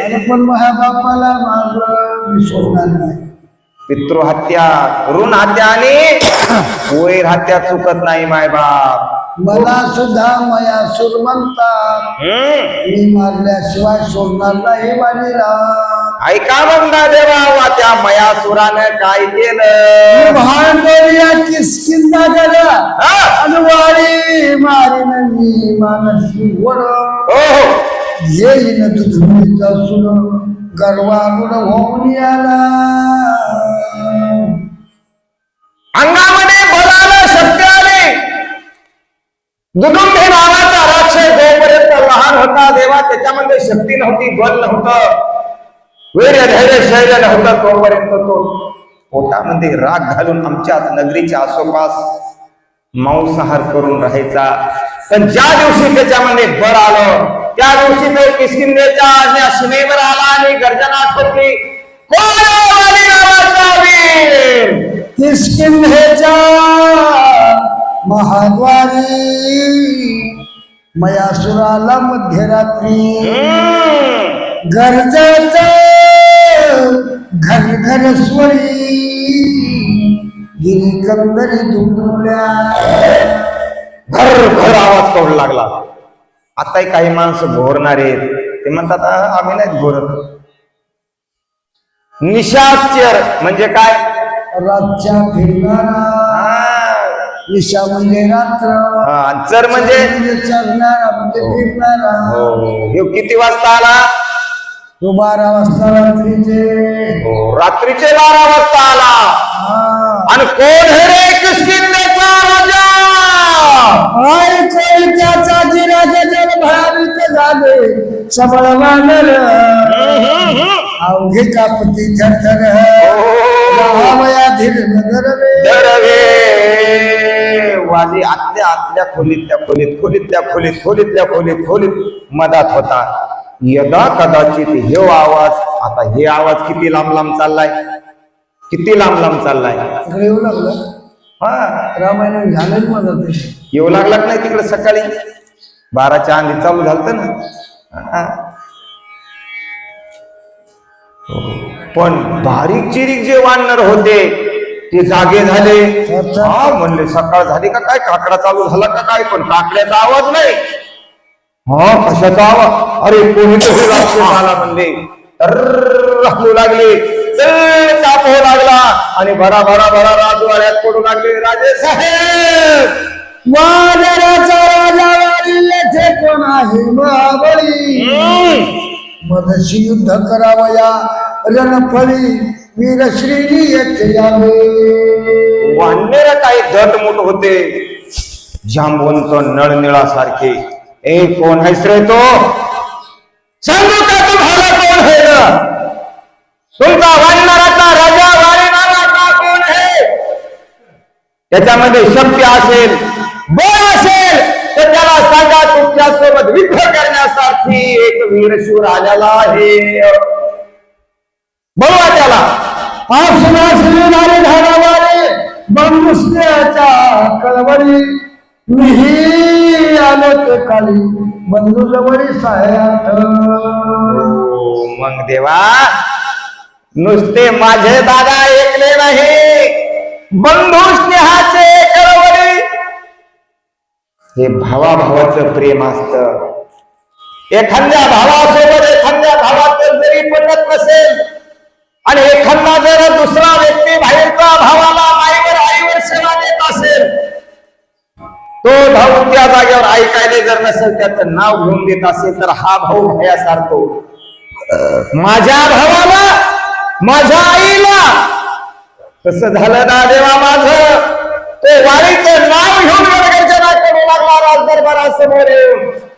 अरे पण माझ्या बापाला मारलं मी सोडणार नाही पितृहत्या ऋण हत्या आणि वैर हत्या चुकत नाही माय बाप मला सुद्धा मयासूर म्हणतात मी मारल्याशिवाय सोडणार नाही वाणीला ऐका म्हणता देवा त्या मयासुरानं काय केलं भांडोरिया किसकिंदा गेला आणि वारी मारीन मी मानसी वड येईन दुधुमीचा सुन गर्वानुड होऊन याला अंगामध्ये बलाला शक्ती आली दुदुंभी नावाचा राक्षस जोपर्यंत लहान होता देवा त्याच्यामध्ये शक्ती नव्हती बल नव्हतं वैर्य धैर्य शैर्य नव्हतं तोपर्यंत तो पोटामध्ये राग घालून आमच्याच नगरीच्या आसोपास मांसाहार करून राहायचा पण ज्या दिवशी त्याच्यामध्ये बळ आलं त्या दिवशी तो किष्किंधेच्या सीमेवर आला आणि गर्जना ठोकली कोण वाली नावाचा वीर किष्किंधेच्या महाद्वारी मयासुराला मध्यरात्री गरजेच घर घर स्वरी गिरिकंदरी दुमदुमल्या घर घर आवाज करू लागला आताही काही माणसं घोरणारे ते म्हणतात आम्ही नाही घोरत निशाचर म्हणजे काय रातच्या फिरणारा निशा म्हणजे रात्र चर म्हणजे चरणारा म्हणजे फिरणारा हे किती वाजता आला तो 12 वाजता रात्रीचे 12 वाजता आला आणि कोण हे रे किष्किंधेचा राजा त्याचा जिराजा जल भावित झाले सबळ वानर अवघे कापती थरथर वया धीर दरवे बाजी आतल्या खोलीत मधात होता. यदा कदाचित हे आवाज, आता हे आवाज किती लांब लांब चाललाय, इकडे येऊ लागलं. हा रामायण झालं मला ते येऊ लागला नाही तिकडे. सकाळी 12च्या आधी चालू झालं ना. पण बारीक चिरीक जे वानर होते ते जागे झाले. हा म्हणले सकाळ झाली का काय, काकडा चालू झाला का काय, पण काकड्याचा आवाज नाही. हा कशाचा आवाज, अरे कोणीतरी राष्ट्र झाला म्हणले. तर लागले, चल ताप होऊ लागला आणि भरा राजवाड्यात पडू लागले. राजे साहेब, वानराचा राजा वाली येथे कोण आहे महाबळी, मदशी युद्ध करावया रणफळी, वीरश्रीनी येथे यावे. वानर काही धटमुट होते, जांबवंत नळनिळा सारखे. ए कोण आहेस रे तो, सांगू का तुम्हाला कोण आहे ना, तुमचा वानराचा राजा वानराचा कोण आहे, त्याच्यामध्ये शक्ती असेल, बळ असेल तर त्याला सांगा तुमच्या सोबत युद्ध करण्यासाठी एक वीरशूर आलेला आहे. बोलवा त्याला. धारावारे बंधुस्नेहाच्या कळवळी, मीही आलो ते खाली बंधू जवळी सायात. मग देवा, नुसते माझे दादा ऐकले नाही, बंधू स्नेहाचे कळवळी, हे भावाभावाचं प्रेम असतं. एखाद्या भावासोबत एखाद्या भावाचं जरी पटत नसेल आणि एखादा जर दुसरा व्यक्ती बाहेरचा भावाला आईवर सेवा देत असेल, तो भाऊ त्या जागेवर ऐकायला जर नसेल, त्याचं नाव घेऊन देत असेल, तर हा भाऊ भयासारखो. माझ्या भावाला, माझ्या आईला तसं झालं ना देवा माझं, ते वारीचं नाव घेऊन गर्जना करू लागला राजदरबारासमोर.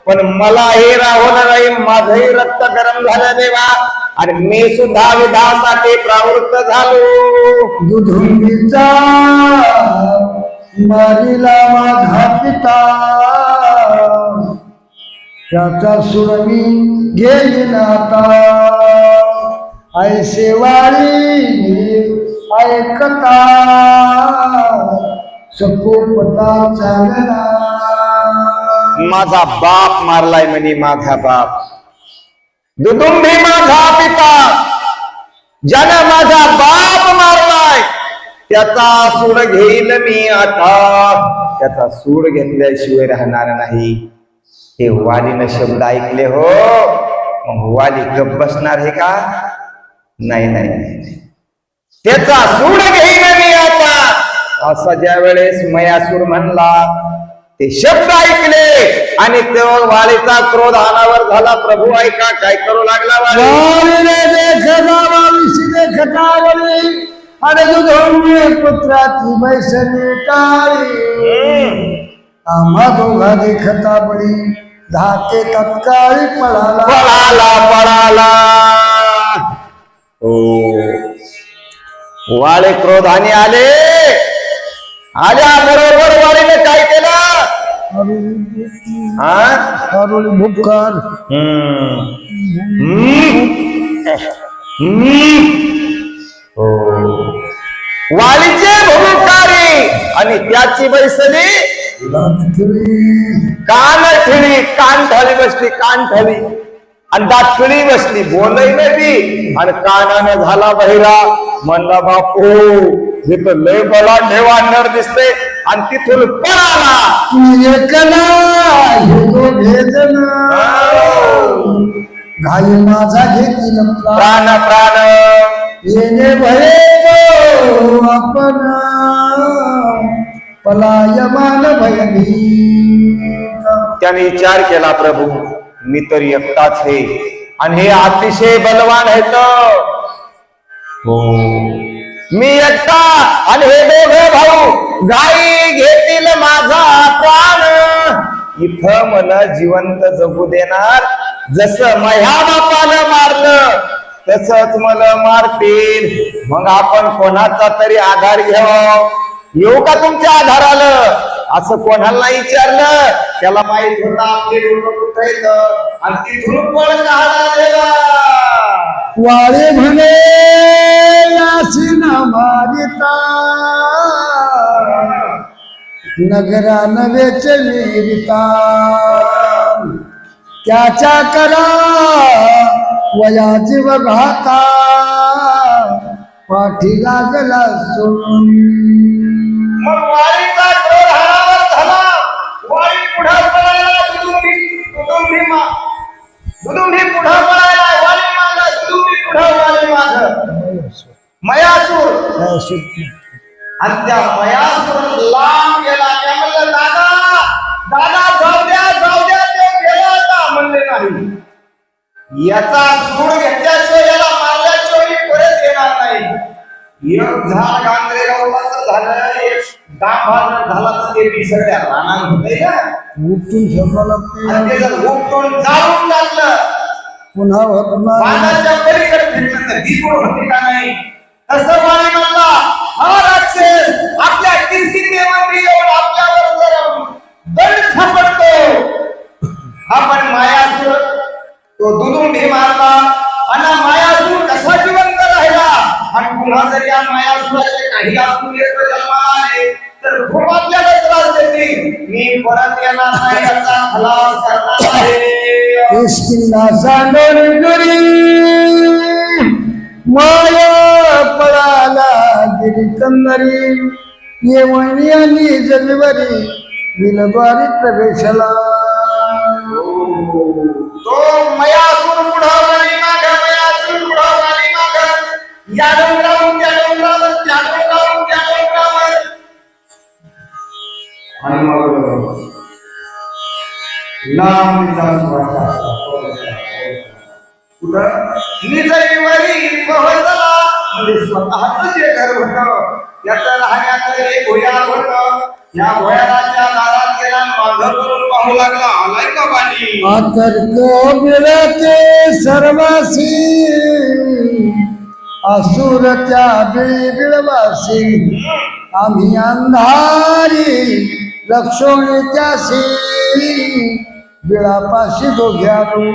पण मला हे राहून नाही, माझंही रक्त गरम झालं देवा, आणि मी सुद्धा विधासाठी प्रवृत्त झालो. दुधुंबीचा मारीला माझा पिता, त्याचा सुरमी घेईन आता. ऐसे वाळी ऐकता सकोपता चालला. माझा बाप मारलाय म्हणे, माझा बाप दुदुंभी माझा पिता, ज्यानं माझा बाप मारलाय त्याचा सूड घेईल मी आता, त्याचा सूड घेतल्याशिवाय राहणार नाही. हे वालीनं शब्द ऐकले हो, मग वाली गप बसणार आहे का? नाही, त्याचा सूड घेईन मी आता, असा ज्या वेळेस मयासूर म्हणला, ते शब्द ऐकले आणि तो वालीचा क्रोध अनावर झाला. प्रभू ऐका काय करू लागला आणि दुधोंबी पुत्राची मैसनी टाळी, आम्हा दोघा देखता बळी धाके तत्काळी पळाला. हो, वाळे क्रोधाने आल्या बरोबर वाळीने काय केलं? भुपकार वालीचे भूमिकारी आणि त्याची बैसली कान ठळी बसली, कान ठळी आणि दातखिळी बसली, बोलही नाही आणि कानाने झाला बहिरा. म्हणला बापू हे तर लय बलाढ्य वानर दिसते, आणि तिथून पळाला. घाई माझा घेतील प्राण येणे भये आपण पलायमान भयभीत. त्याने विचार केला, प्रभू मी तर एकटाच आहे आणि हे अतिशय बलवान आहेत. हो, मी एकटा आणि हे दोघे भाऊ गाई घेतील माझा प्राण. इथं मला जिवंत जगू देणार, जसं माझ्या बापानं मारलं तसंच मला मारतील. मग आपण कोणाचा तरी आधार घ्यावा. येऊ का तुमच्या आधाराला? असं कोणाला नाही विचारलं. त्याला माहित होता आपली डोकं कुठं येतं आणि तिथून पळ काढा देवा. वाळे म्हणे यासी ना मारिता नगरा नवेच वीरिता त्याच्या करा वया जीव घाता पाठी लागला सोडून. मग वारीचा डोर हारावर झाला. वारी पुढे पळायला दुदुंभी पुढे पळायला वारी माग दुदुंभी पुढे वारी माग मयासूर. आणि त्या मयासूर लांब गेला. त्या म्हणलं दादा दादा जाऊ द्या ते गेला आता म्हणले नाही. याचा सूड घेतल्याशिवाय याला मारल्याशिवाय परत येणार नाही. एक झाड गांगरे गावलाचं झालं एक डांभार झाला तर ते पिसड्या रानात होतंय ना. उपटून ठेवावं लागते. आणि ते जर उपटून जाळून टाकलं पुन्हा होत नाही. बाणाच्या पलीकडे फिरलं तर दीप होते का नाही. तसं वाणी म्हणला हा राक्षस आपल्या किसकिनेमध्ये येऊन आपल्यावर जर दंड थापडतो. आपण मायासूर तो दुदुंभी मारला आणि मायासूर कसा जिवंत राहिला. आणि पुन्हा जर या मायासुराचे काही आतून जन्माला आले तर खूप आपल्याला त्रास देतील. मी परत येणार नाही याचा खलास करणार आहे. किसकिंदा सांडोरी दुरी माया पळाला गिरी कंदरी येवणी आणि जगवरी विलबारी प्रवेशला. तो मयासूर पुढावली माग मयासूर पुढावली माग या डोंगरावरून त्या डोंगरावर त्या डोंगरावरून त्या डोंगरावर. आणि मग लांबचा श्वास कुठं निजईवरी पोहोचला. म्हणजे स्वतःच जे घर होतं त्याचं राहण्याचं एक भुयार होतं. या भुयाराच्या दारात गेला मागं करून पाहू लागला आलाय का पाणी. आतर्क बिळते सर्वासी असुर त्या बिळी बिळवासी आम्ही अंधारी लक्षोणी त्यासी बिळापाशी दोघ्यालो.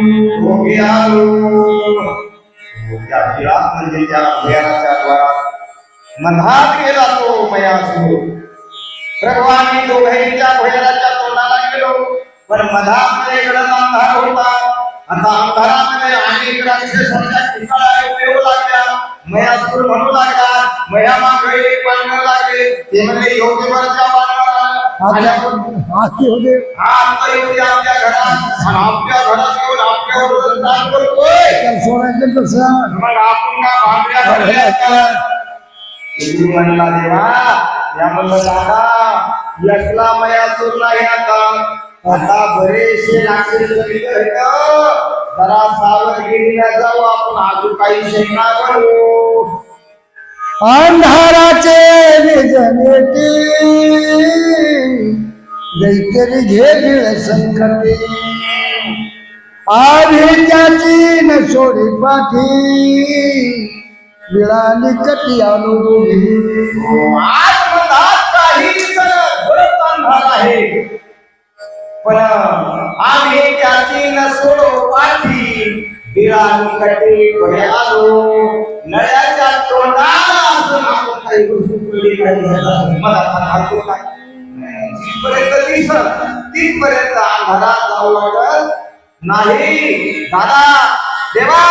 त्या बिळात म्हणजे त्या भुयाराच्या द्वारात मधात गेला तो मयासूर. प्रभवानी दोघांच्या भुयाराच्या तोंडाला गेलो पण मधामध्ये गडद अंधार होता. आता अंधारामध्ये अनेक राक्षसांच्या ठिकाणा येऊ लागल्या. मयासूर म्हणू लागला मया मागे एक वानर लागले. ते म्हणजे योगीवरच्या हाती होते आता येऊ आपल्या घरात आणि आपल्या घरात येऊन आपल्यावर चाल करतोय. सोडायचं कसं मग आपण का भांड्या भरल्या का. म्हणला देवा या म्हणलं दादा एकला मयासूर नाही आता बरेचसे राक्षस जरा सावधगिरीला जाऊ आपण अजून काही शंका करू. अंधाराचे निजनेटी दैतरी घे बिळ संकटे आधी त्याची न सोडी पाठी बिळा निकटी आलो दोघी. आज मधात काहीच घडत अंधार आहे पण आम्ही त्याची न सोडो पाठी बिळा निकटी पुढे आलो. नळ्याच्या तोंडाला असून आपण काही गोष्टी केली नाही. मला जिथपर्यंत दिसत तिथपर्यंत अंधारात जाऊ लागत नाही. दादा देवा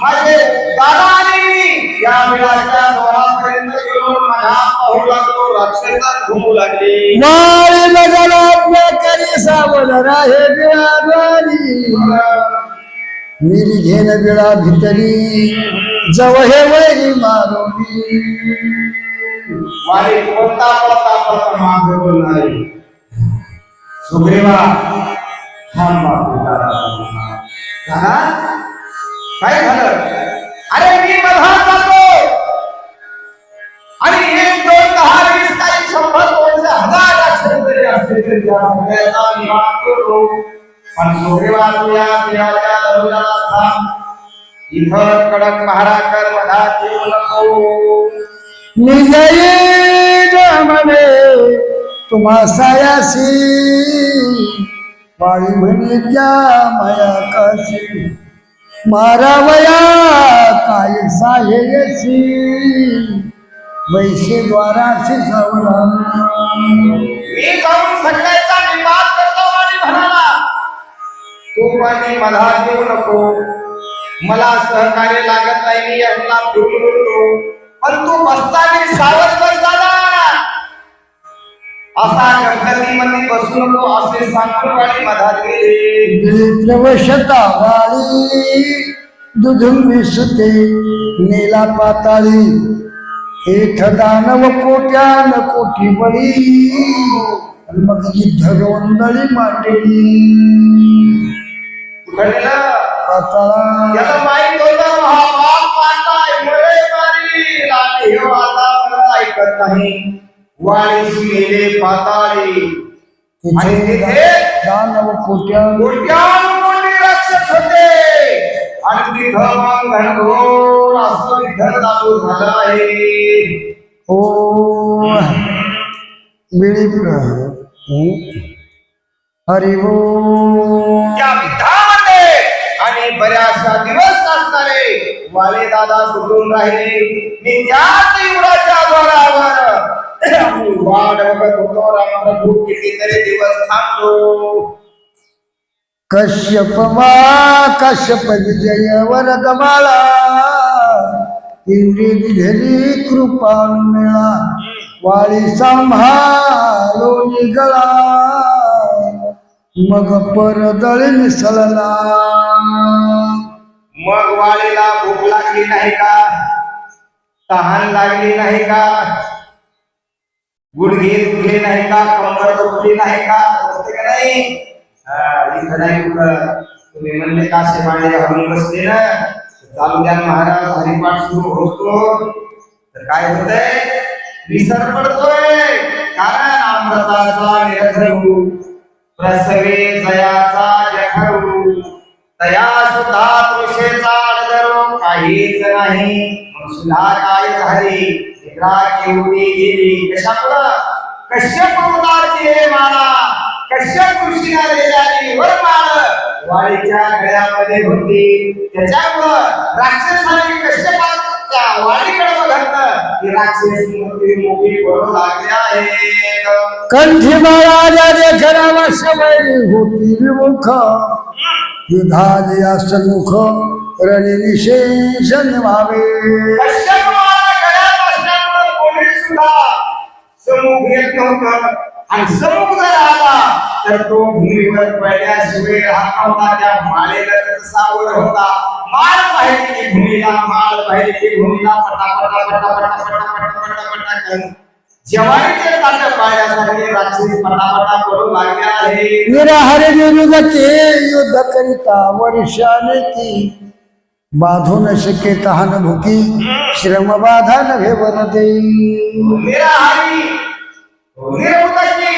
माझे दादा आणि मी या बिळाच्या द्वारापर्यंत गेलो. माझा पाहू लागलो राक्षसात घुमू लागले. वारी नगर आपल्या करी सावध राहे बिळाद्वारी मिरी घेन बिळा भितरी जव हे वैरी मारोनी. वारी कोणता पळता मागे बोलणार सुग्रीवा थांबा. काय झालं. अरे मी मधात जातो आणि 1 2 10 20 काही 100 200 1000 राक्षस जरी असले तरी त्या सगळ्याचा निवारण करतो. पण सुग्रीवा तुया देवाच्या दरवाजाला थांब. इथं कडक पहारा कर मधात येऊ नको. निजई म्हणे तुम्हा सायासी वाळी म्हणे त्या माया काशी मारावया काय साहेसी वैशी द्वाराशी सावधान. मी जाऊन सगळ्याचा निपात करतो आणि म्हणाला तू आणि मला देऊ नको, मला सहकार्य लागत नाही, मी यांना फिरून बोलतो, पण तू बसताना सावध बस दादा, असा गणपतीमध्ये बसू नको असे सांगून वाली मधात गेले. प्रवशता वाळी दुधुंबी सुते नेला पाताळी हेठ दानव कोट्यान कोटी बळी आणि मग युद्ध रोंदळी मांडली पाताळा. याला माहित होतं हा बाप मारताय मरे मारी लाली हे वाला मला ऐकत नाही. वाळीशी गेले पाताळी आणि तिथे दानव कोट्यान कोटी राक्षस होते आणि तिथं मग घनघोर असं युद्ध चालू झालं आहे. ओ बिळी हरि बोल. त्या युद्धामध्ये आणि बऱ्याचशा दिवस असणारे वाले दादा सुटून राहिले. मी त्याच युद्धाच्या द्वारावर वाट बघत होतो. रामप्रभू कितीतरी दिवस थांबलो. कश्यप विजय वर गमाला इंद्री दिधेली कृपानु मिळा वाळी सांभाळो निगळा मग परदळी मिसळला. मग वाळीला भूक लागली नाही का, तहान लागली नाही का, गुडघे दुखले नाही का, कंबर दुखली नाही का, होते का नाही? इथं नाही कुठं तुम्ही म्हणले काशे मांडे घालून बसले ना, चालू द्या महाराज, हरिपाठ सुरू होतो तर काय होतंय, विसर पडतोय. कारण अमृताचा निरखरू प्रसवे जयाचा जखरू तया सुद्धा तृषेचा अडदरो काहीच नाही. मग सुद्धा काय झाली, निद्रा केवढी गेली. कशामुळं? कश्यप अवतारची हे माला, कश्यप ऋषीला दिलेली वरमाळ वाळीच्या गळ्यामध्ये होती. त्याच्यामुळं राक्षसांनी कश्यपाच्या वाळीकडे बघितलं की राक्षस मोठी पडू लागले आहेत. कंठी महाराजा देखरावा सवयी होती विमुख युधादिया सन्मुख रणी विशेषण व्हावे. कश्यप महाराज गळ्यात असल्यामुळं कोणी सुद्धा समूह येत नव्हतं आणि समूह जर आला तर तो भूमीवर पडल्याशिवाय राहत नव्हता. त्या माळेला सावर होता. माळ पाहिजे की भूमीला, माळ पाहिजे की भूमीला पटापटा पटापटा पटापटा पटापटा जवारीचे ताट पाळल्यासारखे राक्षस पटापटा पडू लागले आहे. निराहारी विरुद्ध के युद्ध करिता वर्षाने ती बाधू न शके तहान भुकी श्रम बाधा नव्हे वरदे. निराहारी निर्मुक्ती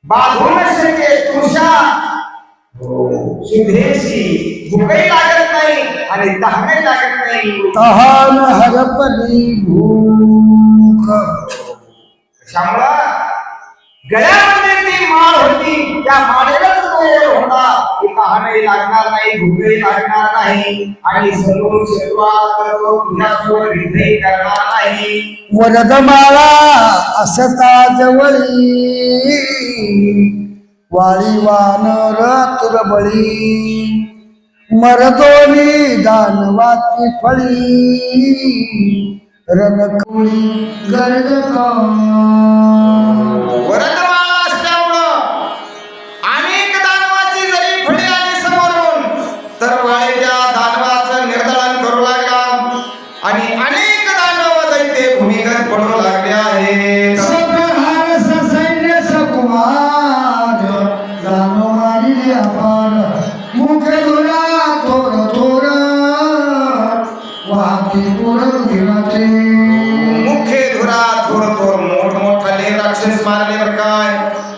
बाधू न शके तुषा सुधेशी भूकही लागत नाही आणि तहानही लागत नाही. तहान हरपली भूक. कशामुळं? गळ्यामध्ये ती माळ होती. त्या माळेलाच तो होता की तहानही लागणार नाही, भूकही लागणार नाही आणि समोर तुझ्यासोबत युद्धही करणार नाही. वरदमाळा असता जवळी वाळी वानर तुरबळी मरदोनी दानवाची फळी रणकवळी गर्दका. वरदमाळा असल्यामुळं अनेक दानवाची जरी फळी आली समोरून तर वाळीच्या दानवाचं निर्दळन करू लागला आणि अनेक दानव दैत्य भूमिगत पडू लागले आहेत. सप्रहार ससैन्य सकुमार दानो मारिले अपार मुख धुरा थोर थोर वाहती पुरण दिवाचे. मुख्य धुरा थोर थोर मोठमोठाले राक्षस मारले. बर काय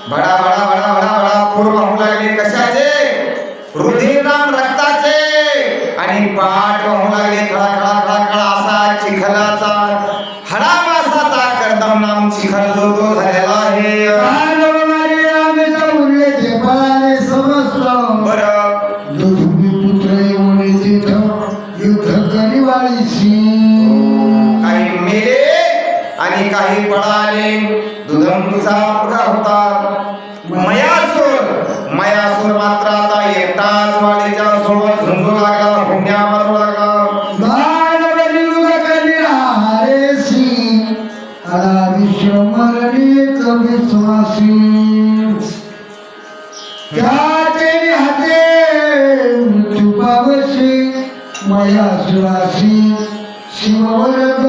भडा भडा भडा भडा भडा पूर वाहू लागले. कशाचे? रुधिराम रक्ताचे. आणि पाठ वाहू लागले खळा खळा खळा खळा असा चिखलाचा हडा मासाचा कर्दम नाम चिखल जो तो झालेला आहे. पळाले. दुधंगीचा पुढा होता मयासूर मात्र आता एकटाच वाडीच्या सोबत झुंजू लागला, हुंड्या मारू लागला. विश्वमरणी विश्वासी त्याचे हाते मृत्यू पावशी मयासुराशी शिववरद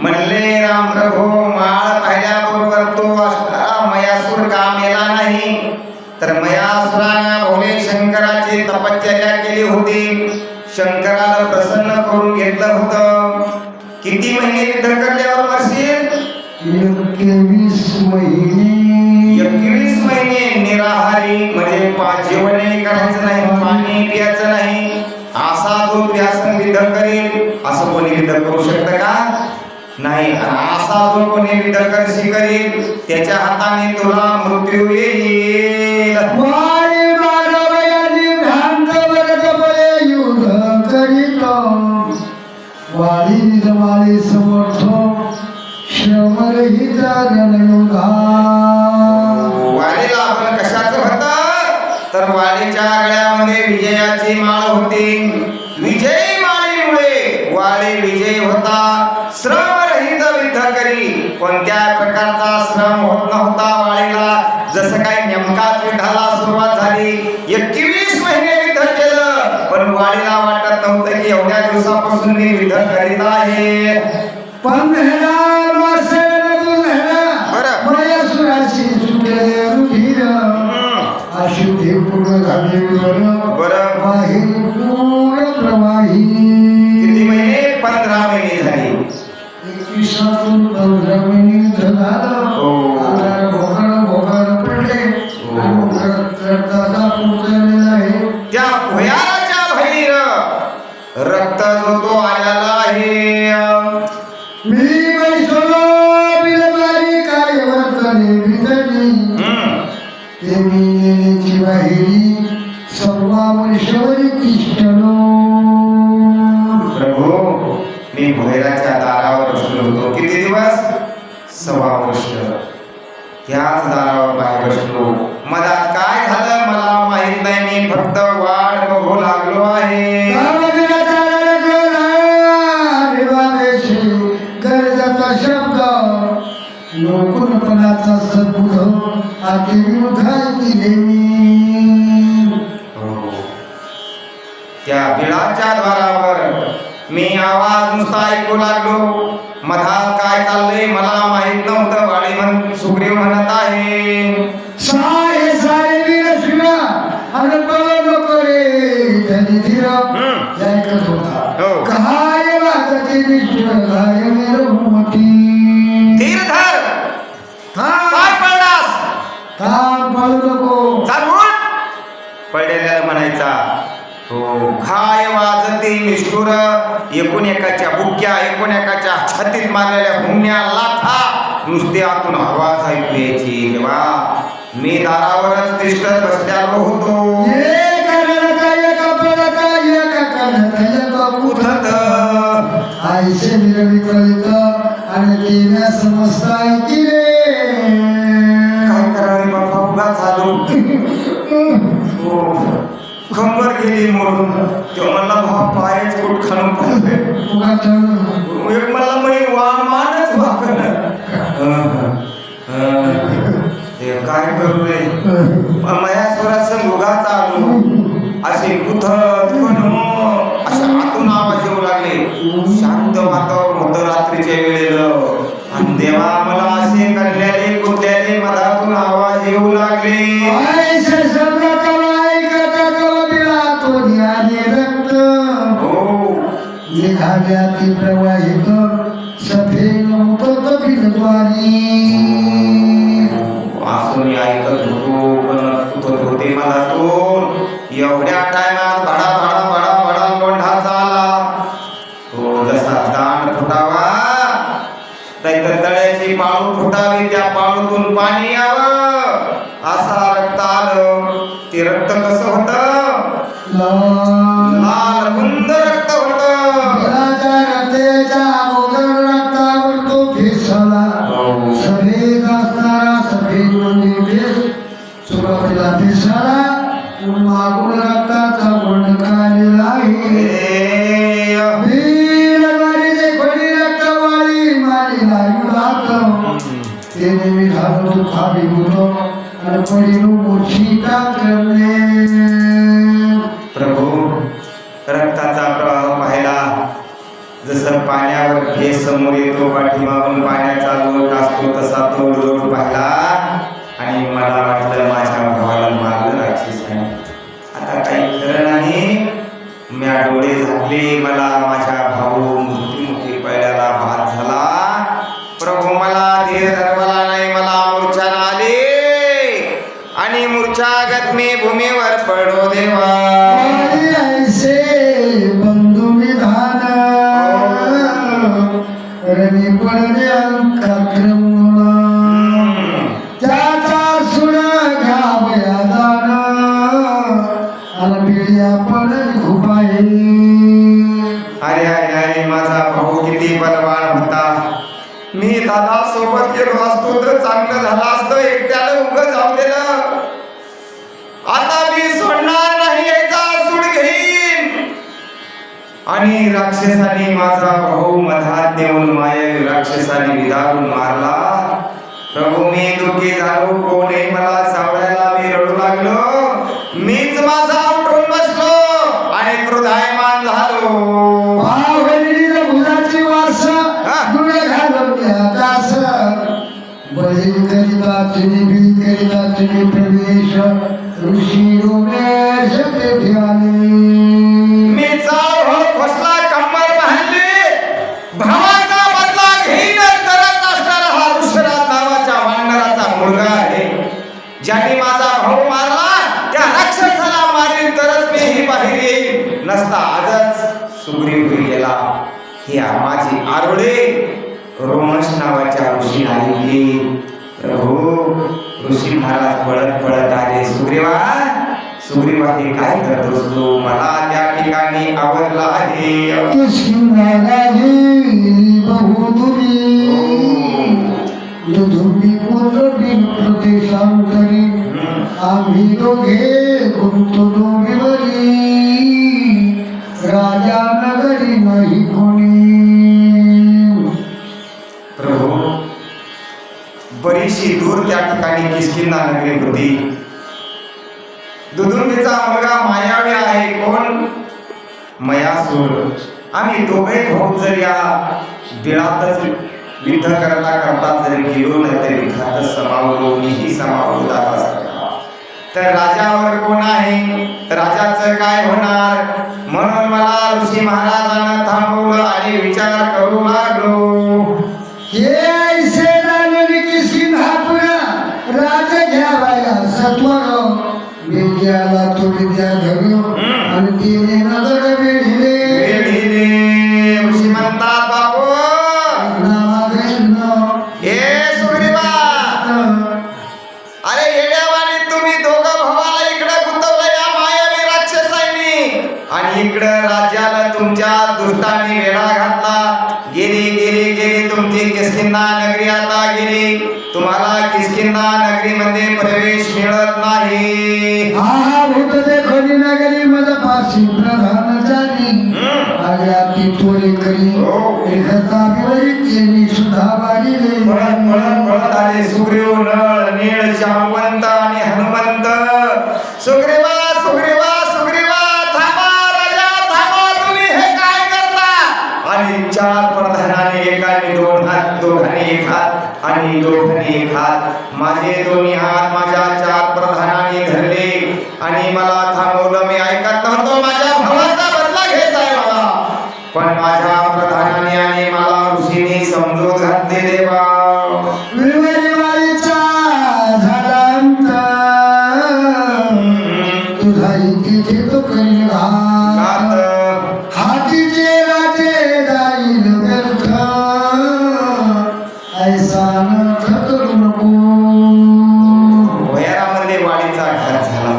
म्हणले राम प्रभो, माळ पाहिल्याबरोबर तो मयासूर का मेला नाही, तर मयासुराने भोले शंकराची तपश्चर्या केली होती. शंकराला प्रसन्न करून घेतलं होतं. किती महिने युद्ध करल्यावर मरशील? 21 महिने. 21 महिने निराहारी, म्हणजे जेवणही करायचं नाही, पाणी प्यायचं नाही, असा जो व्यासन युद्ध करेल. असं कोणी युद्ध करू शकतं का? नाही. असा जो कोणी युद्ध करशी करेल त्याच्या हाताने तुला मृत्यू येईल. वाली जमाली समर्थ श्रमर ही रणयोगा. वालीला आपण कशाचं होतं, तर वालीच्या गळ्यामध्ये विजयाची माळ होती. विजयी माळीमुळे वाली विजय होता. श्रमरहित युद्ध करी, कोणत्या प्रकारचा श्रम होत नव्हता वालीला. जसं काही नेमकाच युद्धाला सुरुवात झाली, 21 महिने युद्ध केलं, पण वालीला वाटत नव्हतं की एवढ्या दिवसापासून मी युद्ध करीत आहे. पण मयासुराशी सुटले रुधिर अशुद्धी पूर्ण झाले बरं. बाहेर पूर्ण प्रवाही. किती महिने? 15 महिने झाले. 21 महिने झालं. आता भोगर पडले आणि रक्ताचा पुरलेला आहे. त्या भयाच्या बाहेर रक्त जो तो आलेला आहे. मी वैसलो बिलबारी काय वर्तने भितरी ते मी नेण्याची बाहेरी सर्वा वर्षवरी किष्टलो. प्रभू, मी भैराच्या दारावर बसलो होतो. किती दिवस? 6 वर्ष. त्याच दारावर बाहेर बसलो. मधात काय झालं मला माहित नाही. मी फक्त वाट बघू लागलो आहे. गरजाचा शब्द लोकपणाचा सद्बुध आधी उधार केले मी. त्या बिळाच्या द्वारावर मी आवाज नुसता ऐकू लागलो. मधात काय चाललंय मला माहित नव्हतं. वाली सुग्रीव म्हणत आहे, सारे सारे वीर शिवा आणि नको रे धनी धीर ऐकत होता. काय वाचते निष्ठुर काय बहुमती. धीर धर. काय पडलास? काम पळू नको. चालून पडलेल्याला म्हणायचा, हो काय वाजते निष्ठुर. एकूण एकाच्या बुक्या, एकूण एकाच्या छातीत मारलेल्या हुंड्या लाथा नुसते आतून आवाज ऐकू यायची. देवा, मी दारावरच तिष्ठत बसलेलो होतो. आईचे विकलित आणि देण्या समस्त ऐकिले. काय करावे बाबा, उगा झालो. कंबर गेली मोडून. तेव्हा मला भाव पायच कुठ खाणून पाहिजे. एक मला मानच वाकन. काय करू रे, मयासुरासंग उगाच आलो. असे कुथत पण अशा आतून आवाज येऊ लागले. शांत वातावरण होतं रात्रीच्या वेळेला. आणि देवा, मला असे कल्याणे कुठल्याने मधातून आवाज येऊ लागले. निघाल्याती प्रवाहित सफे नव्हतं बिलद्वारी. असं मी ऐकत होतो, पण कुठत होते मला तोन. एवढ्या टायमात भडा भडा भडा भडा मोठा झाला. तो जसा दांड फुटावा, नाहीतर तळ्याची पाळू फुटावी, त्या पाळूतून पाणी यावं, असा रक्त आलं. ते रक्त कसं होतं? लाल गुंद रक्त होतं. रक्ताच्या मागून रक्ताचा गुण काढलेला आहे वीरवारीचे खोडी रक्तवाळी मारी लायुधात तेने मी घालतो खाली गुनो आणि पडिलो मूर्छिका करणे प्रभू रक्ताचा प्रवाह पाहिला जसं पाण्यावर भेस समोर येतो पाठीमागून पाण्याचा लोट असतो तसा तो लोट पाहिला आणि मला वाटलं माझ्या भावाला मारलं राक्षसाने आता काही खरं नाही म्या डोळे झाकले मला माझ्या भाऊ मृत्युमुखी पडल्याला भात झाला प्रभू मला धीर धरवला नाही मला मूर्छा आली आणि मूर्छागत मी भूमीवर पडो देवा ऐसे बंधू विधान रणी पडले अंकाक्रमण त्याचा सुरा घ्यावया दान आणि पिढ्या पडल खुपाई अरे अरे अरे माझा भाऊ किती बलवान होता मी दादा सोबत गेलो असतो तर चांगलं झालं असतं एकट्याला उगं जाऊ दिलं आता मी सोडणार नाही याचा सूड घेईन आणि राक्षसाने माझा भाऊ मधात देऊन माये राक्षसाने विधारून मारला प्रभू मी दुःखी झालो कोणी मला सावडायला मी रडू लागलो मीच माझा उठून बसलो आणि क्रोधायमान झालो पावलेली फुलाची वास गुण घालवल्या दास बळी करिता तुम्ही करिता तुम्ही प्रवेश ऋषी उमेश तेथे आले मी चाल हो फसला कंबर बांधली भावाचा बदला घेईन तरच असणारा हा ऋषराज नावाच्या वानराचा मुलगा आहे ज्याने माझा भाऊ मारला त्या राक्षसाला मारीन तरच मी ही बाहेर येईल नसता आजच सुग्रीव गेला ही माझी आरोळे रोमश नावाच्या ऋषी नाही प्रभू ऋषी महाराज पळत पळत आले सुग्रीवा हे काय करतोस तू मला त्या ठिकाणी आवडला आहे आम्ही दोघे गुंतलो राजा नगरी नाही कोणी प्रभू बरीचशी दूर त्या ठिकाणी किष्किंधा नगरी होती दुदुंबीचा मुलगा मायावी आहे कोण मयासूर आम्ही दोघे भाऊ जर या बिळातच युद्ध करता जर गेलो नाही तर युद्धातच समावलो मीही समावलो जात असताना तर राजावर कोण आहे राजाचं काय होणार म्हणून मला ऋषी महाराजांना थांबवलं आणि विचार करू लागलो हे ऐसे रानडी किष्किंधापुरा राज घ्यावाया सत्वर विद्याला तो विद्या धरलो आणि तिने नजर वेढिले ऋषी म्हणतात बापू हे सुग्रीवा अरे येड्यावानी तुम्ही दोघं भावाला इकडे गुंतवलं या मायावी राक्षसांनी आणि इकडं राज्याला तुमच्या दुष्टाने वेढा घातला गेली तुमची किष्किंधा नगरी आता गेली तुम्हाला किष्किंधा नगरीमध्ये प्रवेश मिळत नाही हा भूतले खोली नगरी माझा पाशी प्रधान झाली आल्या ती तोरे करी एकता बिवरी केली सुद्धा बागिले पळत आले सुग्रीव नळ नीळ जामवंत आणि हनुमंत सुग्रीवा थांबा राजा थांबा तुम्ही हे काय करता आणि चार प्रधानाने एकाने दोन हात दोघांनी एक हात आणि दोघांनी एक हात माझे दोन्ही हात माझ्या चार प्रधानाने धरले आणि मला थांबवलं मी ऐकत नव्हतो माझ्या भावाचा बदला घ्यायचा आहे मला पण माझ्या प्रधानाने आणि मला ऋषीने समजूत घातले देवा विवरीवारीचा झाडांत तुझा इथे तो करी घात हातीचे राजे जाईल व्यर्थ ऐसा नर्थ करू नको वयारामध्ये वाळीचा घात झाला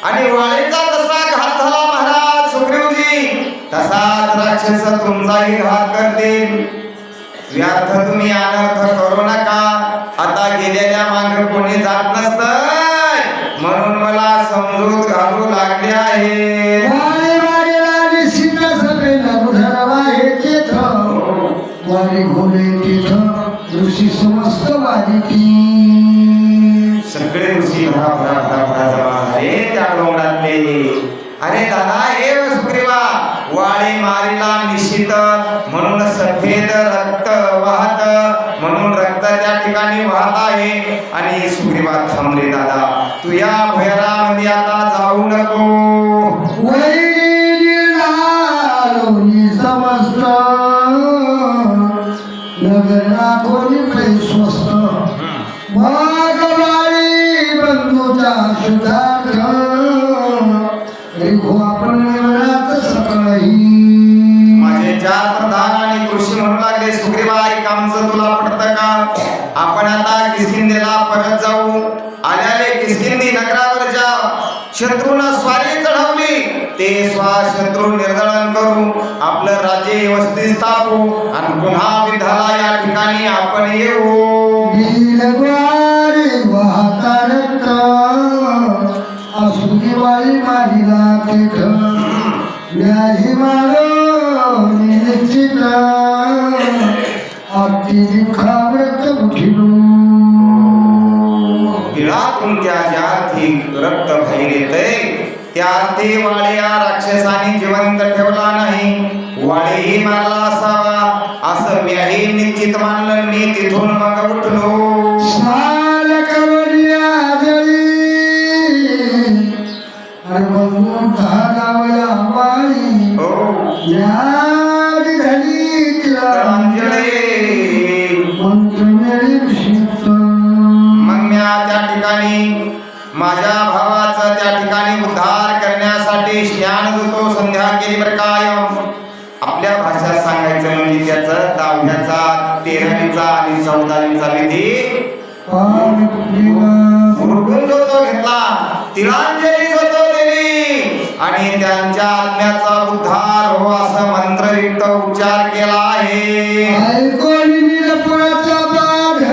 आणि वाळीचा तसा घात झाला महाराज सुग्रीवजी तसाच राक्षस तुमचाही घात करतील व्यर्थ तुम्ही अनर्थ करू नका आता गेलेल्या मागे कोणी जात नसतं म्हणून मला समजूत घालू लागले आहे. वारे वारे लागे सीता सभेला उधळवा हे तेथ वारी घोडे तेथ ऋषी समस्त वारी सगळे ऋषी भरा भरा भरा भरा जमा झाले त्या डोंगरातले. अरे दादा हे सुग्रीवा, वाळी मारीला निश्चित म्हणून सफेद रक्त वाहत, म्हणून रक्त त्या ठिकाणी वाहत आहे. आणि सुग्रीवा थांब रे दादा, तू या भुयारामध्ये आता जाऊ नको. समस्त नगरा कोणी स्वस्त वाघवाळी बंधूचा सुधार्थ रेखो आपण निवडत सकाळी. माझे चार प्रधान आणि कृषी म्हणू लागले, सुग्रीवा एक आमचं तुला पडतं का? आपण आता किष्किंधेला परत जाऊ. आल्याले किष्किंधी नगरावरच्या शत्रूंना स्वारी चढवली, ते शत्रू निर्दळन करू, आपलं राज्य व्यवस्थित स्थापू आणि पुन्हा विधाला या ठिकाणी आपण येऊ. नीलवारी वाहता रक्त असुरीवाळी मारिला तेथ व्याही मारो निश्चित अति खाव्रत उठिलो. बिळातून त्या ज्यार्थी रक्त बाहेर येतंय त्या अर्थी वाळे या राक्षसाने जिवंत ठेवला नाही, वाळीही मारला असावा असं मीही निश्चित मानलं. मी तिथून मग उठलो. स्नान कवरिया जळी अरे बघून धागावया वाळी हो यादी झाली तिला मंत्र मिळी विषित. मग मी त्या ठिकाणी माझ्या भावाचं त्या ठिकाणी उद्धार करण्यासाठी स्नान धुतो, संध्या केली. बरं काय आपल्या भाषेत सांगायचं म्हणजे त्याचं 10व्याचा 13वीचा आणि 14वीचा विधी हुडकून जो तो घेतला, तिळांजली जो तो दिली आणि त्यांच्या आत्म्याचा उद्धार हो असं मंत्रयुक्त उच्चार केला आहे. ऐकोनी निरपणाचा बाध